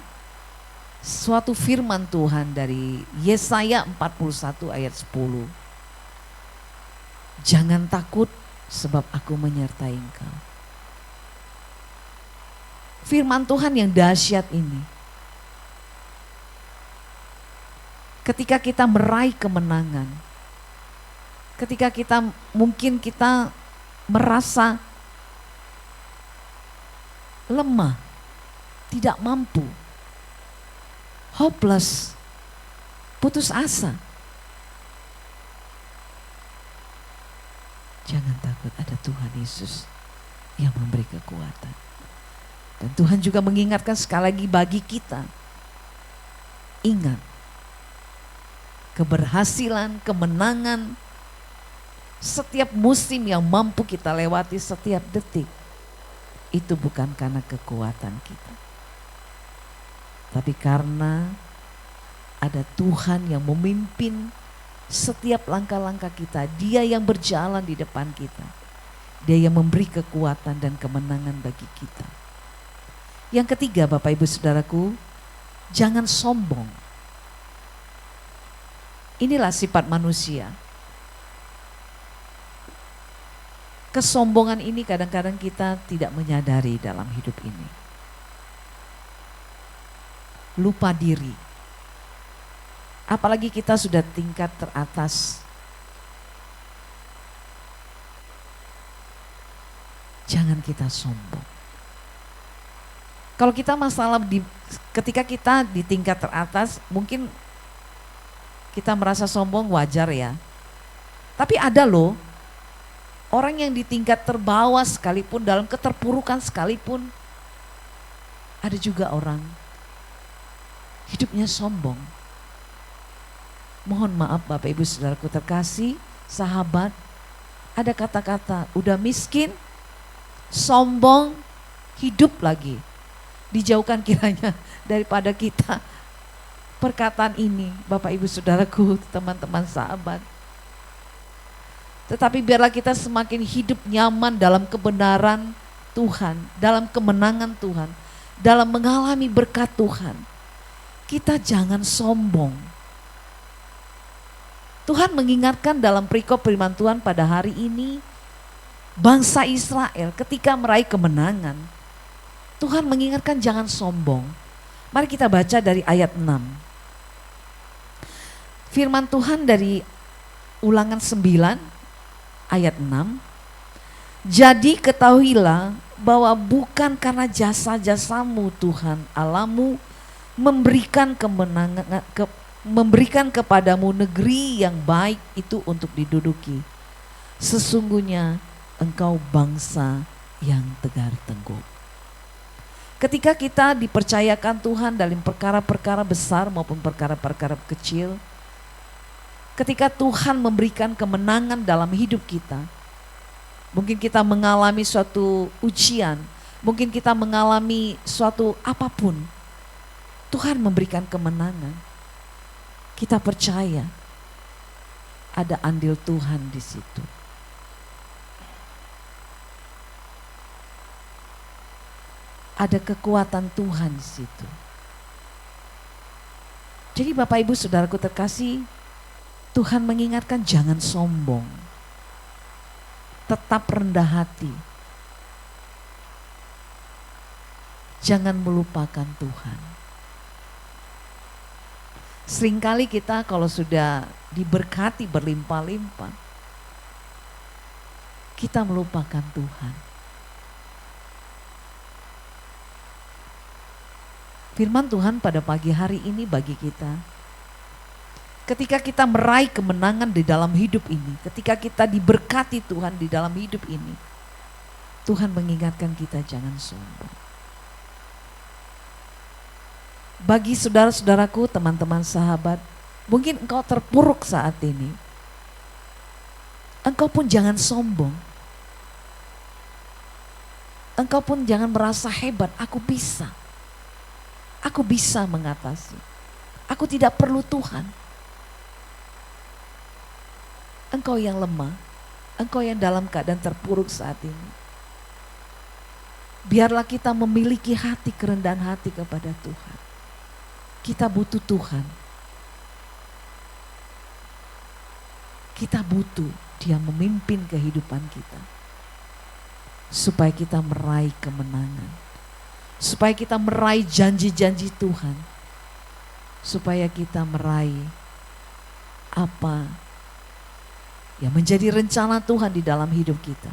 suatu firman Tuhan dari Yesaya 41 ayat 10. Jangan takut sebab aku menyertai engkau. Firman Tuhan yang dahsyat ini. Ketika kita meraih kemenangan, ketika kita mungkin kita merasa lemah, tidak mampu, hopeless, putus asa. Jangan takut, ada Tuhan Yesus yang memberi kekuatan. Dan Tuhan juga mengingatkan sekali lagi bagi kita, ingat, keberhasilan, kemenangan, setiap musim yang mampu kita lewati setiap detik, itu bukan karena kekuatan kita. Tapi karena ada Tuhan yang memimpin setiap langkah-langkah kita. Dia yang berjalan di depan kita. Dia yang memberi kekuatan dan kemenangan bagi kita. Yang ketiga, Bapak Ibu Saudaraku, jangan sombong. Inilah sifat manusia. Kesombongan ini kadang-kadang kita tidak menyadari dalam hidup ini. Lupa diri. Apalagi kita sudah tingkat teratas. Jangan kita sombong. Kalau kita ketika kita di tingkat teratas, mungkin kita merasa sombong, wajar ya. Tapi ada loh, orang yang di tingkat terbawah sekalipun, dalam keterpurukan sekalipun, ada juga orang hidupnya sombong. Mohon maaf Bapak Ibu Saudaraku terkasih, sahabat, ada kata-kata udah miskin, sombong, hidup lagi. Dijauhkan kiranya daripada kita perkataan ini, Bapak Ibu Saudaraku, teman-teman sahabat. Tetapi biarlah kita semakin hidup nyaman dalam kebenaran Tuhan, dalam kemenangan Tuhan, dalam mengalami berkat Tuhan. Kita jangan sombong. Tuhan mengingatkan dalam perikop firman Tuhan pada hari ini, bangsa Israel ketika meraih kemenangan, Tuhan mengingatkan jangan sombong. Mari kita baca dari ayat 6. Firman Tuhan dari Ulangan 9 ayat 6. Jadi ketahuilah bahwa bukan karena jasa-jasamu Tuhan Allahmu memberikan kemenangan, memberikan kepadamu negeri yang baik itu untuk diduduki. Sesungguhnya engkau bangsa yang tegar tengkuk. Ketika kita dipercayakan Tuhan dalam perkara-perkara besar maupun perkara-perkara kecil, ketika Tuhan memberikan kemenangan dalam hidup kita, mungkin kita mengalami suatu ujian, mungkin kita mengalami suatu apapun, Tuhan memberikan kemenangan. Kita percaya ada andil Tuhan di situ. Ada kekuatan Tuhan di situ. Jadi Bapak Ibu Saudaraku terkasih, Tuhan mengingatkan jangan sombong. Tetap rendah hati. Jangan melupakan Tuhan. Seringkali kita kalau sudah diberkati berlimpah-limpah, kita melupakan Tuhan. Firman Tuhan pada pagi hari ini bagi kita, ketika kita meraih kemenangan di dalam hidup ini, ketika kita diberkati Tuhan di dalam hidup ini, Tuhan mengingatkan kita jangan sombong. Bagi saudara-saudaraku, teman-teman sahabat, mungkin engkau terpuruk saat ini. Engkau pun jangan sombong. Engkau pun jangan merasa hebat, aku bisa. Aku bisa mengatasi. Aku tidak perlu Tuhan. Engkau yang lemah, engkau yang dalam keadaan terpuruk saat ini. Biarlah kita memiliki hati kerendahan hati kepada Tuhan. Kita butuh Tuhan. Kita butuh Dia memimpin kehidupan kita. Supaya kita meraih kemenangan. Supaya kita meraih janji-janji Tuhan. Supaya kita meraih apa yang menjadi rencana Tuhan di dalam hidup kita.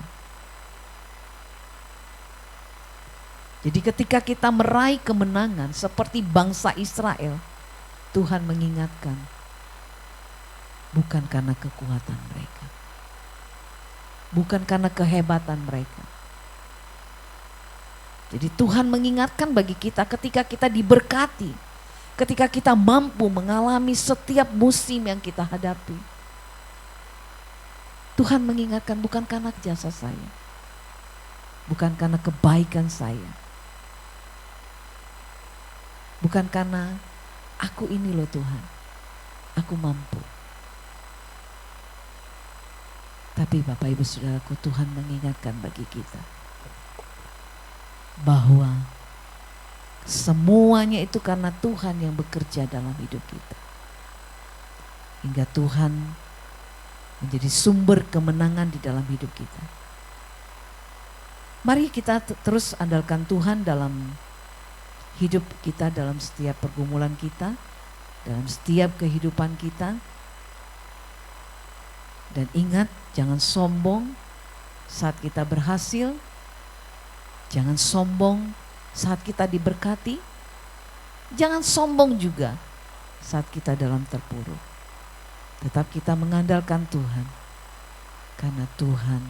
Jadi ketika kita meraih kemenangan seperti bangsa Israel, Tuhan mengingatkan, bukan karena kekuatan mereka, bukan karena kehebatan mereka. Jadi Tuhan mengingatkan bagi kita ketika kita diberkati, ketika kita mampu mengalami setiap musim yang kita hadapi. Tuhan mengingatkan bukan karena jasa saya, bukan karena kebaikan saya, bukan karena aku ini loh Tuhan, aku mampu. Tapi Bapak Ibu Saudaraku, Tuhan mengingatkan bagi kita bahwa semuanya itu karena Tuhan yang bekerja dalam hidup kita. Hingga Tuhan menjadi sumber kemenangan di dalam hidup kita. Mari kita terus andalkan Tuhan dalam hidup kita, dalam setiap pergumulan kita, dalam setiap kehidupan kita. Dan ingat, jangan sombong saat kita berhasil, jangan sombong saat kita diberkati, jangan sombong juga saat kita dalam terpuruk. Tetap kita mengandalkan Tuhan, karena Tuhan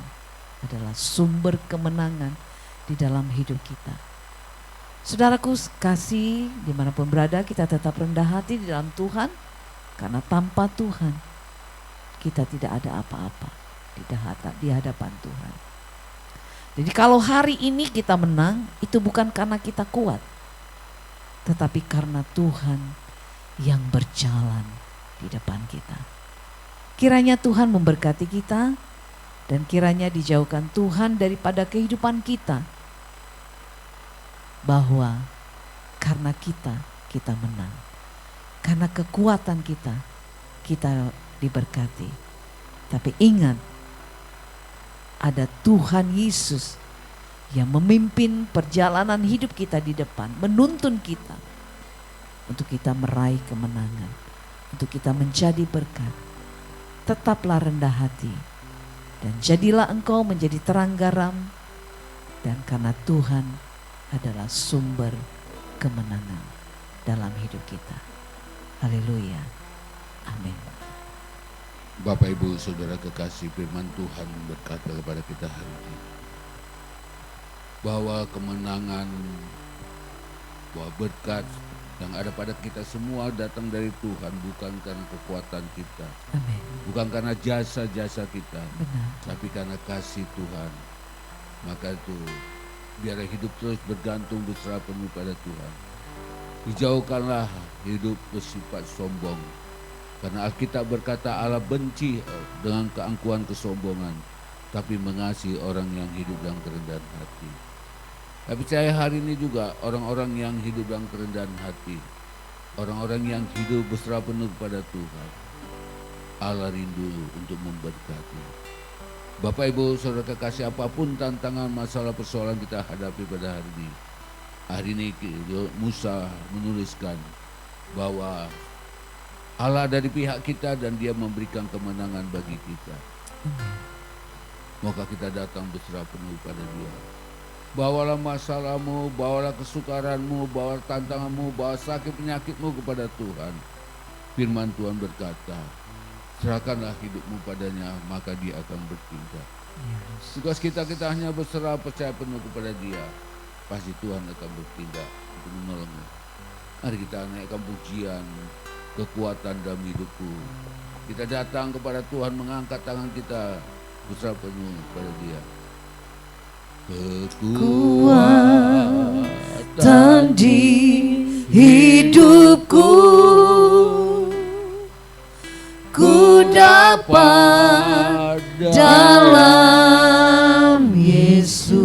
adalah sumber kemenangan di dalam hidup kita. Saudaraku kasih, dimanapun berada, kita tetap rendah hati di dalam Tuhan, karena tanpa Tuhan kita tidak ada apa-apa di hadapan Tuhan. Jadi kalau hari ini kita menang, itu bukan karena kita kuat, tetapi karena Tuhan yang berjalan di depan kita. Kiranya Tuhan memberkati kita, dan kiranya dijauhkan Tuhan daripada kehidupan kita, bahwa karena kita menang, karena kekuatan kita diberkati. Tapi ingat, ada Tuhan Yesus yang memimpin perjalanan hidup kita di depan, menuntun kita untuk kita meraih kemenangan, untuk kita menjadi berkat. Tetaplah rendah hati, dan jadilah engkau menjadi terang garam, dan karena Tuhan adalah sumber kemenangan dalam hidup kita. Haleluya. Amin. Bapak Ibu Saudara kekasih, firman Tuhan berkata kepada kita hari ini bahwa kemenangan, bahwa berkat yang ada pada kita semua datang dari Tuhan, bukan karena kekuatan kita, Amin. bukan karena jasa-jasa kita, Benar. tapi karena kasih Tuhan. Maka itu biar hidup terus bergantung berserah penuh pada Tuhan. Dijauhkanlah hidup bersifat sombong, karena Alkitab berkata Allah benci dengan keangkuhan kesombongan, tapi mengasihi orang yang hidup dalam kerendahan hati. Tapi saya hari ini juga orang-orang yang hidup dalam kerendahan hati, orang-orang yang hidup berserah penuh kepada Tuhan, Allah rindu untuk memberkati. Bapak Ibu Saudara kekasih, apapun tantangan, masalah, persoalan kita hadapi pada hari ini Musa menuliskan bahwa Allah ada di pihak kita dan Dia memberikan kemenangan bagi kita. Maka kita datang berserah penuh pada Dia. Bawalah masalahmu, bawalah kesukaranmu, bawalah tantanganmu, bawa sakit penyakitmu kepada Tuhan. Firman Tuhan berkata, serahkanlah hidupmu padanya, maka Dia akan bertindak. Tugas kita hanya berserah, percaya penuh kepada Dia. Pasti Tuhan akan bertindak untuk menolongmu. Mari kita naikkan pujian, kekuatan dalam hidupku. Kita datang kepada Tuhan, mengangkat tangan kita, berserah penuh kepada Dia. Kekuatan di hidupku, ku dapat dalam Yesus.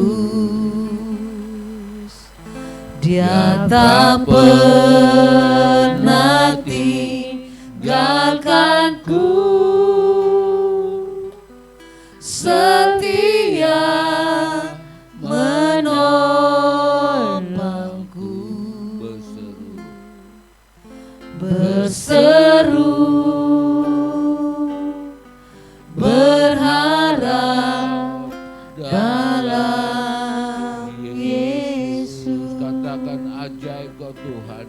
Dia tak pernah tinggalkanku, setia menolongku. Berseru berharap dalam Yesus. Katakan ajaib kau Tuhan.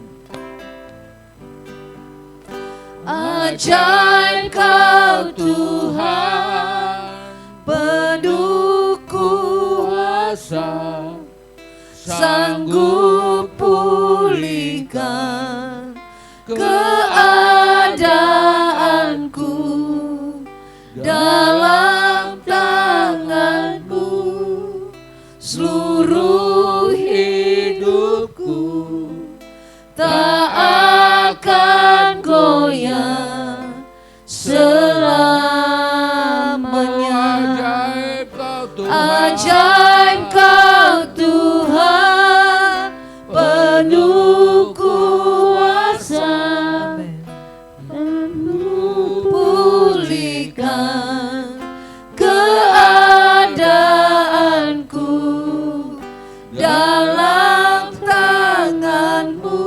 Ajaib kau Tuhan, pendukung Kuasa sanggup pulihkan keadaanku, dalam tanganmu seluruh hidupku tak akan goyah selamanya. ajaib kau Tuhan. Ajaib kau Tuhan, penuh kuasa, pulihkan keadaanku, dalam tanganmu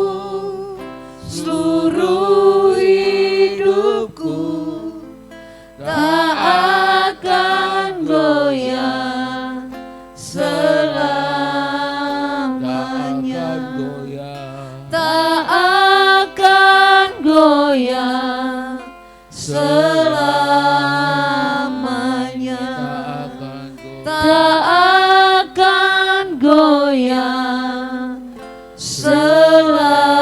seluruh hidupku tak akan goyah selamanya. Tak akan goyah selamanya. Tak akan goyah selamanya.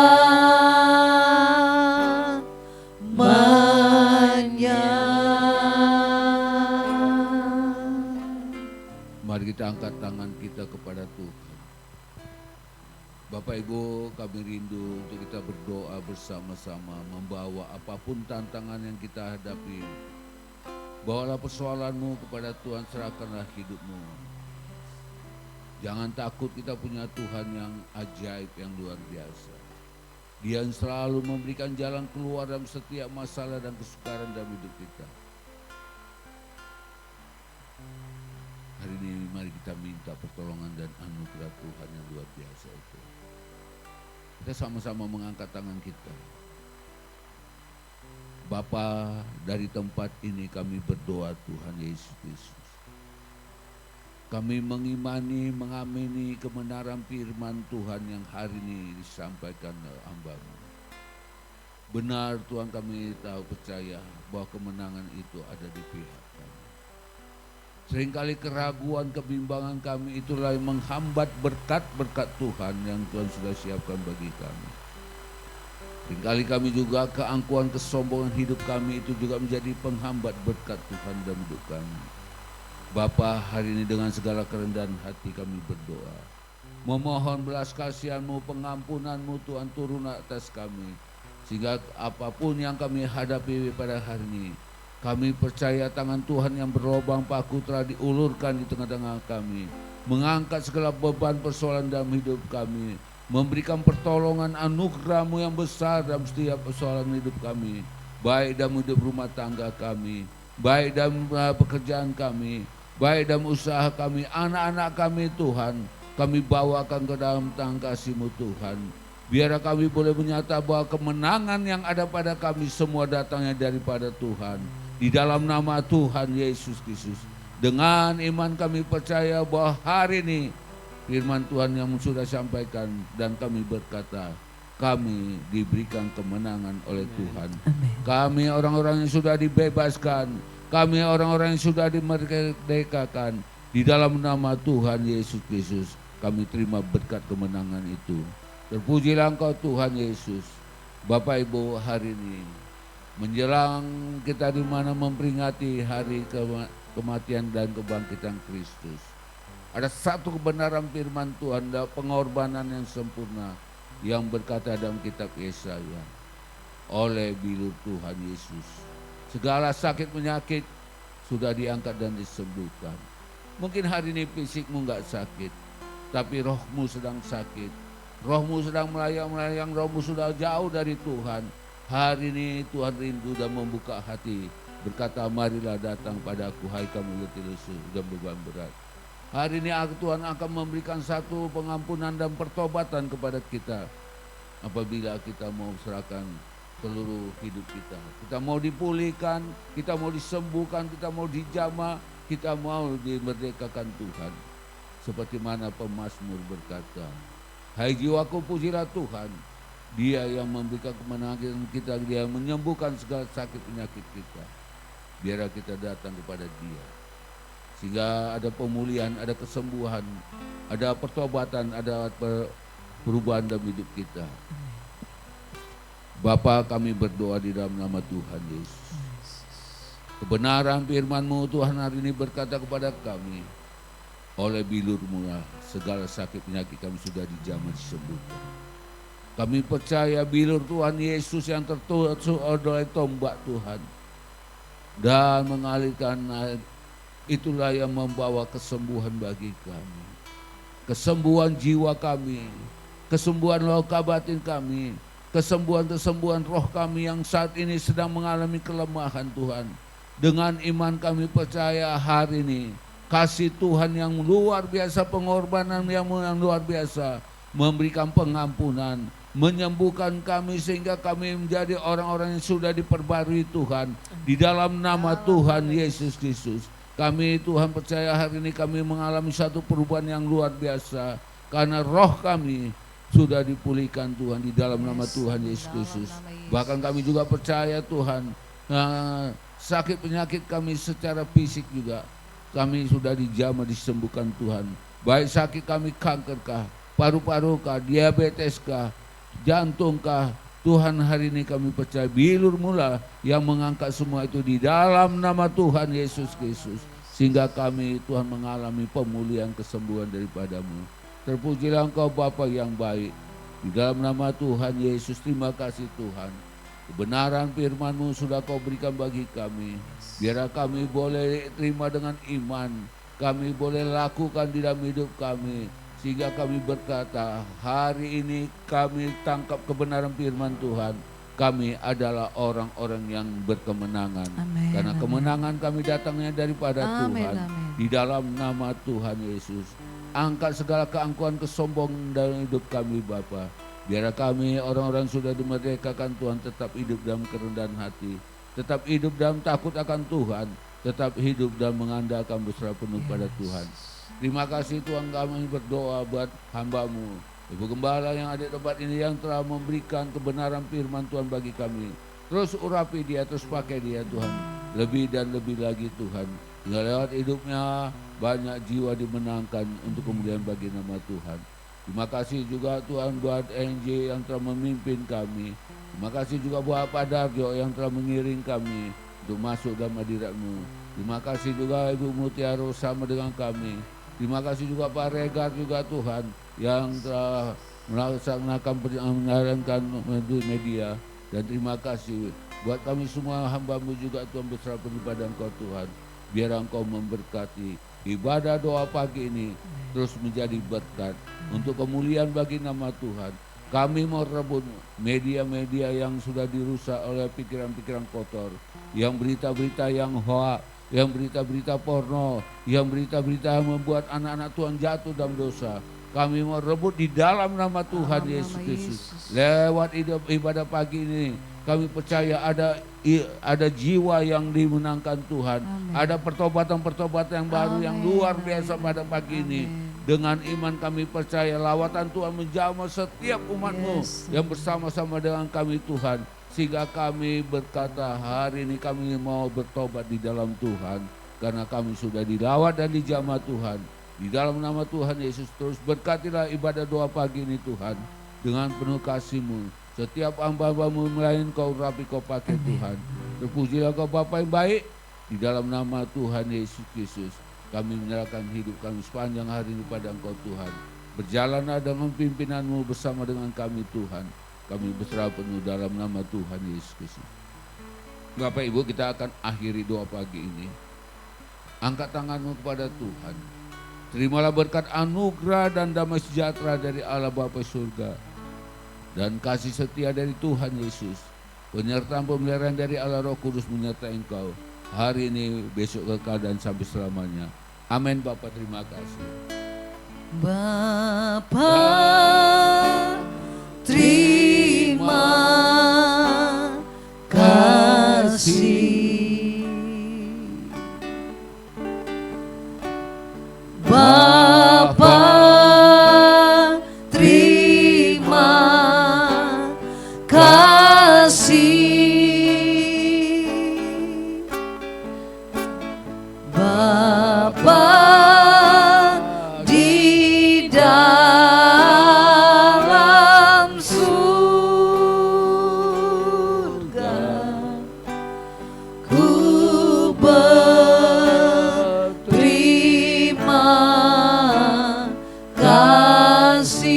Mari kita angkat tangan kita kepada Tuhan. Bapak Ibu, kami rindu untuk kita berdoa bersama-sama, membawa apapun tantangan yang kita hadapi. Bawalah persoalanmu kepada Tuhan, serahkanlah hidupmu. Jangan takut, kita punya Tuhan yang ajaib, yang luar biasa. Dia yang selalu memberikan jalan keluar dalam setiap masalah dan kesukaran dalam hidup kita. Hari ini mari kita minta pertolongan dan anugerah Tuhan yang luar biasa itu. Kita sama-sama mengangkat tangan kita. Bapa, dari tempat ini kami berdoa Tuhan Yesus Kristus. Kami mengimani, mengamini kebenaran firman Tuhan yang hari ini disampaikan oleh hamba-Mu. Benar Tuhan, kami tahu percaya bahwa kemenangan itu ada di pihak kami. Seringkali keraguan, kebimbangan kami itulah yang menghambat berkat-berkat Tuhan yang Tuhan sudah siapkan bagi kami. Seringkali kami juga keangkuhan, kesombongan hidup kami itu juga menjadi penghambat berkat Tuhan dalam hidup kami. Bapa, hari ini dengan segala kerendahan hati kami berdoa. Memohon belas kasihan-Mu, pengampunan-Mu Tuhan turun atas kami. Sehingga apapun yang kami hadapi pada hari ini, kami percaya tangan Tuhan yang berlobang paku telah diulurkan di tengah-tengah kami. Mengangkat segala beban persoalan dalam hidup kami. Memberikan pertolongan anugerah-Mu yang besar dalam setiap persoalan hidup kami. Baik dalam hidup rumah tangga kami, baik dalam pekerjaan kami, baik dalam usaha kami, anak-anak kami Tuhan. Kami bawakan ke dalam tangan kasih-Mu Tuhan. Biar kami boleh menyata bahwa kemenangan yang ada pada kami semua datangnya daripada Tuhan. Di dalam nama Tuhan Yesus Kristus. Dengan iman kami percaya bahwa hari ini firman Tuhan yang sudah sampaikan dan kami berkata, kami diberikan kemenangan oleh Tuhan. Amin. Kami orang-orang yang sudah dibebaskan. Kami orang-orang yang sudah dimerdekakan. Di dalam nama Tuhan Yesus Kristus kami terima berkat kemenangan itu. Terpujilah Engkau Tuhan Yesus. Bapak Ibu, hari ini menjelang kita di mana memperingati hari kematian dan kebangkitan Kristus. Ada satu kebenaran firman Tuhan dan pengorbanan yang sempurna yang berkata dalam kitab Yesaya, oleh bilur Tuhan Yesus segala sakit penyakit sudah diangkat dan disembuhkan. Mungkin hari ini fisikmu enggak sakit, tapi rohmu sedang sakit. Rohmu sedang melayang, rohmu sudah jauh dari Tuhan. Hari ini Tuhan rindu dan membuka hati, berkata, marilah datang padaku, hai kamu letih lesu dan beban berat. Hari ini Tuhan akan memberikan satu pengampunan dan pertobatan kepada kita. Apabila kita mau serahkan seluruh hidup kita. Kita mau dipulihkan, kita mau disembuhkan, kita mau dijamah, kita mau dimerdekakan Tuhan. Seperti mana pemazmur berkata, hai jiwaku pujilah Tuhan. Dia yang memberikan kemenangan kita, dia yang menyembuhkan segala sakit penyakit kita. Biarlah kita datang kepada Dia. Sehingga ada pemulihan, ada kesembuhan, ada pertobatan, ada perubahan dalam hidup kita. Bapa, kami berdoa di dalam nama Tuhan Yesus. Kebenaran firman-Mu Tuhan hari ini berkata kepada kami, oleh bilur-Mu segala sakit penyakit kami sudah dijamah disembuhkan. Kami percaya bilur Tuhan Yesus yang tertusuk oleh tombak Tuhan dan mengalirkan air, itulah yang membawa kesembuhan bagi kami. Kesembuhan jiwa kami, kesembuhan loka batin kami, kesembuhan roh kami yang saat ini sedang mengalami kelemahan Tuhan. Dengan iman kami percaya hari ini kasih Tuhan yang luar biasa, pengorbanan yang luar biasa, memberikan pengampunan, menyembuhkan kami sehingga kami menjadi orang-orang yang sudah diperbarui Tuhan. Di dalam nama Tuhan Yesus Kristus, kami Tuhan percaya hari ini kami mengalami satu perubahan yang luar biasa. Karena roh kami sudah dipulihkan Tuhan di dalam nama Tuhan Yesus Kristus. Bahkan kami juga percaya Tuhan, sakit penyakit kami secara fisik juga kami sudah dijamah disembuhkan Tuhan. Baik sakit kami kankerkah, paru-parukah, diabeteskah, jantungkah, Tuhan hari ini kami percaya bilur mula yang mengangkat semua itu di dalam nama Tuhan Yesus Kristus. Sehingga kami Tuhan mengalami pemulihan kesembuhan daripada-Mu. Terpujilah Engkau Bapa yang baik. Di dalam nama Tuhan Yesus, terima kasih Tuhan. Kebenaran firman-Mu sudah Kau berikan bagi kami. Biarlah kami boleh terima dengan iman. Kami boleh lakukan di dalam hidup kami. Sehingga kami berkata, hari ini kami tangkap kebenaran firman Tuhan. Kami adalah orang-orang yang berkemenangan. Amen, Karena amen. kemenangan kami datangnya daripada Amen, Tuhan. amen. Di dalam nama Tuhan Yesus. Angkat segala keangkuhan, kesombongan dalam hidup kami Bapa. Biarlah kami orang-orang sudah dimerdekakan Tuhan tetap hidup dalam kerendahan hati. Tetap hidup dalam takut akan Tuhan. Tetap hidup dan mengandalkan berserah penuh pada Tuhan. Terima kasih Tuhan, kami berdoa buat hamba-Mu, Ibu Gembala yang ada di tempat ini yang telah memberikan kebenaran firman Tuhan bagi kami. Terus urapi dia, terus pakai dia Tuhan. Lebih dan lebih lagi Tuhan. Hingga lewat hidupnya banyak jiwa dimenangkan untuk kemudian bagi nama Tuhan. Terima kasih juga Tuhan buat NJ yang telah memimpin kami. Terima kasih juga buat Pak Darjo yang telah mengiring kami untuk masuk dalam hadirat-Mu. Terima kasih juga Ibu Mutiara sama dengan kami. Terima kasih juga Pak Regar juga Tuhan yang telah melaksanakan menyarankan media. Dan terima kasih buat kami semua hamba-Mu juga Tuhan berserah penuh pada Engkau Tuhan. Biar Engkau memberkati ibadah doa pagi ini terus menjadi berkat untuk kemuliaan bagi nama Tuhan. Kami mau rebut media-media yang sudah dirusak oleh pikiran-pikiran kotor, yang berita-berita yang hoak, yang berita-berita porno, yang berita-berita yang membuat anak-anak Tuhan jatuh dalam dosa. Kami mau rebut di dalam nama Tuhan Yesus Kristus. Lewat ibadah pagi ini, kami percaya ada jiwa yang dimenangkan Tuhan. Amen. Ada pertobatan-pertobatan yang baru yang luar biasa pada pagi ini. Dengan iman kami percaya lawatan Tuhan menjamah setiap umat-Mu yang bersama-sama dengan kami Tuhan. Sehingga kami berkata hari ini kami mau bertobat di dalam Tuhan. Karena kami sudah dilawat dan dijamah Tuhan. Di dalam nama Tuhan Yesus terus berkatilah ibadah doa pagi ini Tuhan. Dengan penuh kasih-Mu. Setiap hamba-hamba-Mu melayan Kau rapi Kau pakai Tuhan. Terpujilah Kau Bapa yang baik. Di dalam nama Tuhan Yesus Kristus. Kami menyerahkan hidup kami sepanjang hari ini pada Engkau Tuhan. Berjalanlah dengan pimpinan-Mu bersama dengan kami Tuhan. Kami berserah penuh dalam nama Tuhan Yesus Kristus. Bapak Ibu, kita akan akhiri doa pagi ini. Angkat tangan-Mu kepada Tuhan. Terimalah berkat anugerah dan damai sejahtera dari Allah Bapa surga dan kasih setia dari Tuhan Yesus, penyertaan pemeliharaan dari Allah Roh Kudus menyertai engkau hari ini, besok kekal dan sampai selamanya. Amin. Bapa, terima kasih. Bapa, terima kasih. Bapa, terima kasih. Bapa di dalam surga, ku berterima kasih.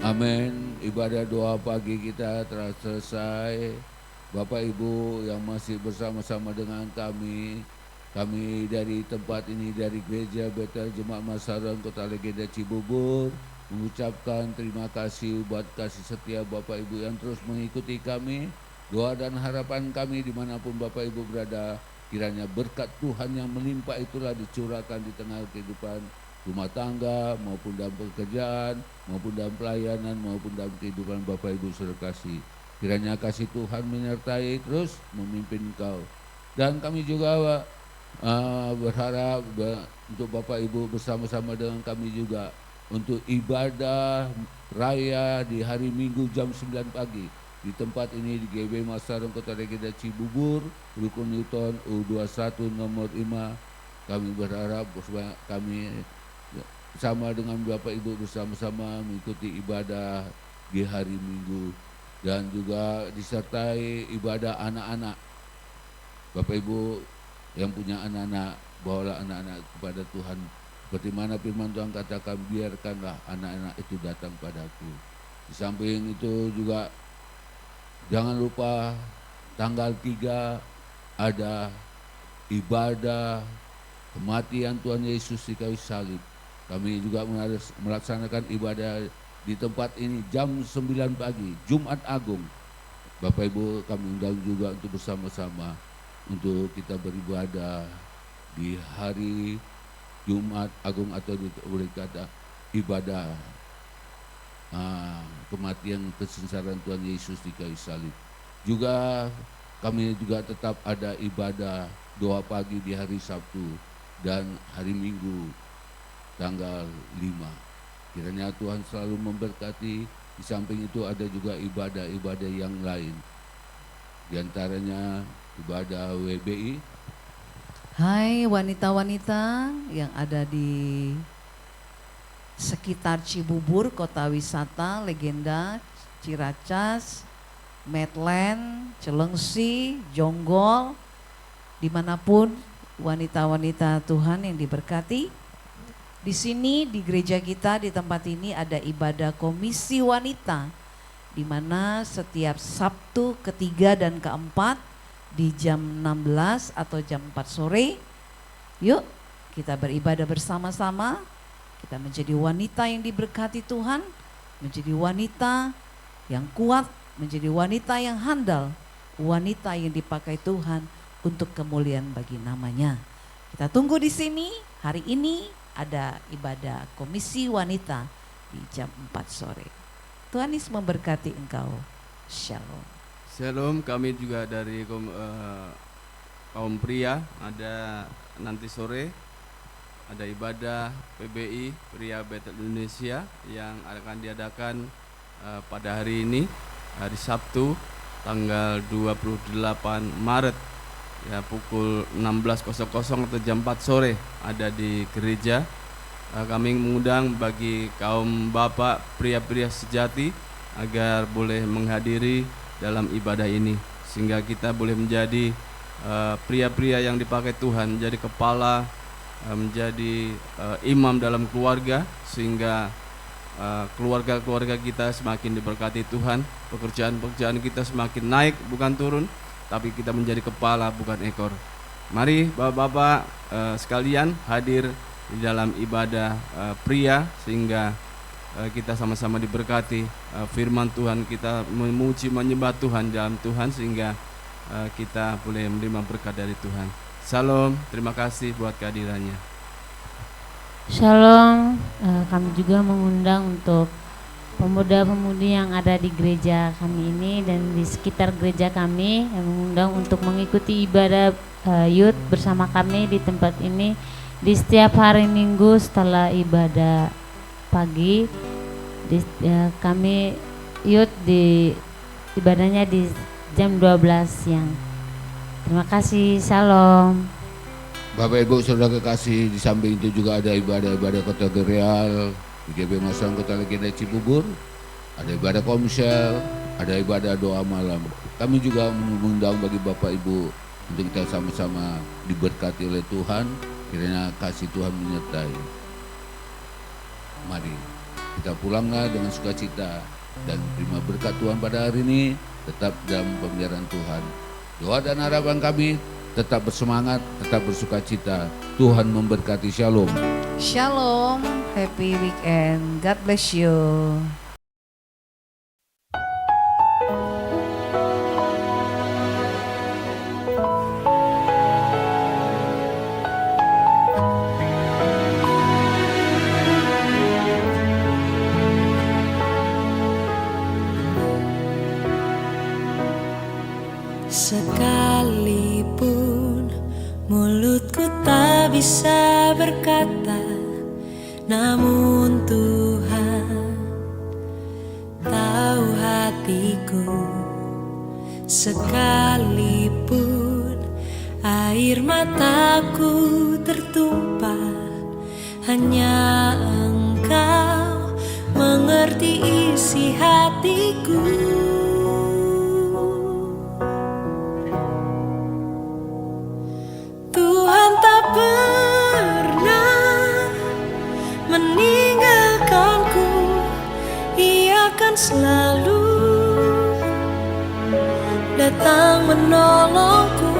Amin. Ibadah doa pagi kita telah selesai. Bapak Ibu yang masih bersama-sama dengan kami dari tempat ini, dari Gereja Betel Jemaat Masaran Kota Legenda Cibubur, mengucapkan terima kasih buat kasih setia Bapak Ibu yang terus mengikuti kami. Doa dan harapan kami dimanapun Bapak Ibu berada, kiranya berkat Tuhan yang melimpah itulah dicurahkan di tengah kehidupan rumah tangga maupun dalam pekerjaan, maupun dalam pelayanan, maupun dalam kehidupan Bapak Ibu saudara kasih. Kiranya kasih Tuhan menyertai terus memimpin engkau. Dan kami juga berharap untuk Bapak Ibu bersama-sama dengan kami juga untuk ibadah raya di hari Minggu jam 9 pagi di tempat ini di GB Masaran Kota Legenda Cibubur, Rukun Newton U21 nomor 5. Kami berharap kami bersama dengan Bapak Ibu bersama-sama mengikuti ibadah di hari Minggu dan juga disertai ibadah anak-anak. Bapak Ibu yang punya anak-anak, bawalah anak-anak kepada Tuhan. Seperti mana firman Tuhan katakan, biarkanlah anak-anak itu datang padaku. Di samping itu juga jangan lupa tanggal 3 ada ibadah kematian Tuhan Yesus di kayu salib. Kami juga melaksanakan ibadah di tempat ini jam 9 pagi, Jumat Agung. Bapak Ibu kami undang juga untuk bersama-sama untuk kita beribadah di hari Jumat Agung atau boleh kata ibadah kematian kesengsaraan Tuhan Yesus di kayu salib. Juga kami juga tetap ada ibadah doa pagi di hari Sabtu dan hari Minggu tanggal 5. Kiranya Tuhan selalu memberkati. Di samping itu ada juga ibadah-ibadah yang lain. Di antaranya ibadah WBI. Hai wanita-wanita yang ada di sekitar Cibubur, kota wisata, Legenda, Ciracas, Medland, Cilengsi, Jonggol, dimanapun wanita-wanita Tuhan yang diberkati. Di sini di gereja kita di tempat ini ada ibadah komisi wanita, di mana setiap Sabtu ketiga dan keempat di jam 16 atau jam 4 sore. Yuk kita beribadah bersama-sama. Kita menjadi wanita yang diberkati Tuhan, menjadi wanita yang kuat, menjadi wanita yang handal, wanita yang dipakai Tuhan untuk kemuliaan bagi namanya. Kita tunggu di sini. Hari ini ada ibadah komisi wanita di jam 4 sore. Tuhan Yesus memberkati engkau. Shalom. Shalom, kami juga dari kaum pria ada nanti sore ada ibadah PBI Pria Betel Indonesia yang akan diadakan pada hari ini, hari Sabtu tanggal 28 Maret ya pukul 16.00 atau jam 4 sore ada di gereja. Kami mengundang bagi kaum bapak pria-pria sejati agar boleh menghadiri dalam ibadah ini sehingga kita boleh menjadi pria-pria yang dipakai Tuhan, menjadi kepala, menjadi imam dalam keluarga, sehingga keluarga-keluarga kita semakin diberkati Tuhan, pekerjaan-pekerjaan kita semakin naik bukan turun, tapi kita menjadi kepala bukan ekor. Mari Bapak-bapak sekalian hadir di dalam ibadah pria sehingga kita sama-sama diberkati firman Tuhan, kita memuji menyembah Tuhan dalam Tuhan sehingga kita boleh menerima berkat dari Tuhan. Salam, terima kasih buat kehadirannya. Shalom, kami juga mengundang untuk pemuda-pemudi yang ada di gereja kami ini dan di sekitar gereja kami yang mengundang untuk mengikuti ibadah youth bersama kami di tempat ini di setiap hari Minggu setelah ibadah pagi. Kami youth di ibadahnya di jam 12 siang. Terima kasih, shalom. Bapak Ibu Saudara kekasih, di samping itu juga ada ibadah-ibadah Kota Gereal, IGB Masalah Kota Legenda Cibubur, ada ibadah komsel, ada ibadah doa malam. Kami juga mengundang bagi Bapak Ibu untuk kita sama-sama diberkati oleh Tuhan, kiranya kasih Tuhan menyertai. Mari kita pulanglah dengan sukacita dan terima berkat Tuhan pada hari ini, tetap dalam pemeliharaan Tuhan. Doa dan harapan kami, tetap bersemangat, tetap bersukacita. Tuhan memberkati. Shalom. Shalom, happy weekend. God bless you. Sekalipun mulutku tak bisa berkata, namun Tuhan tahu hatiku. Sekalipun air mataku tertumpah, hanya Engkau mengerti isi hatiku. Tuhan tak pernah meninggalkanku, Ia akan selalu datang menolongku.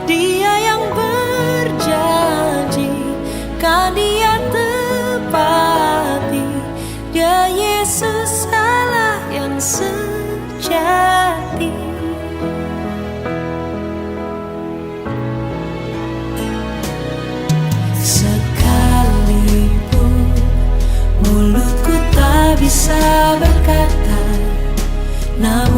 Dia yang berjanji kan Dia tepati. Dia Yesus Allah yang sejati. Sekalipun mulutku tak bisa berkata, namun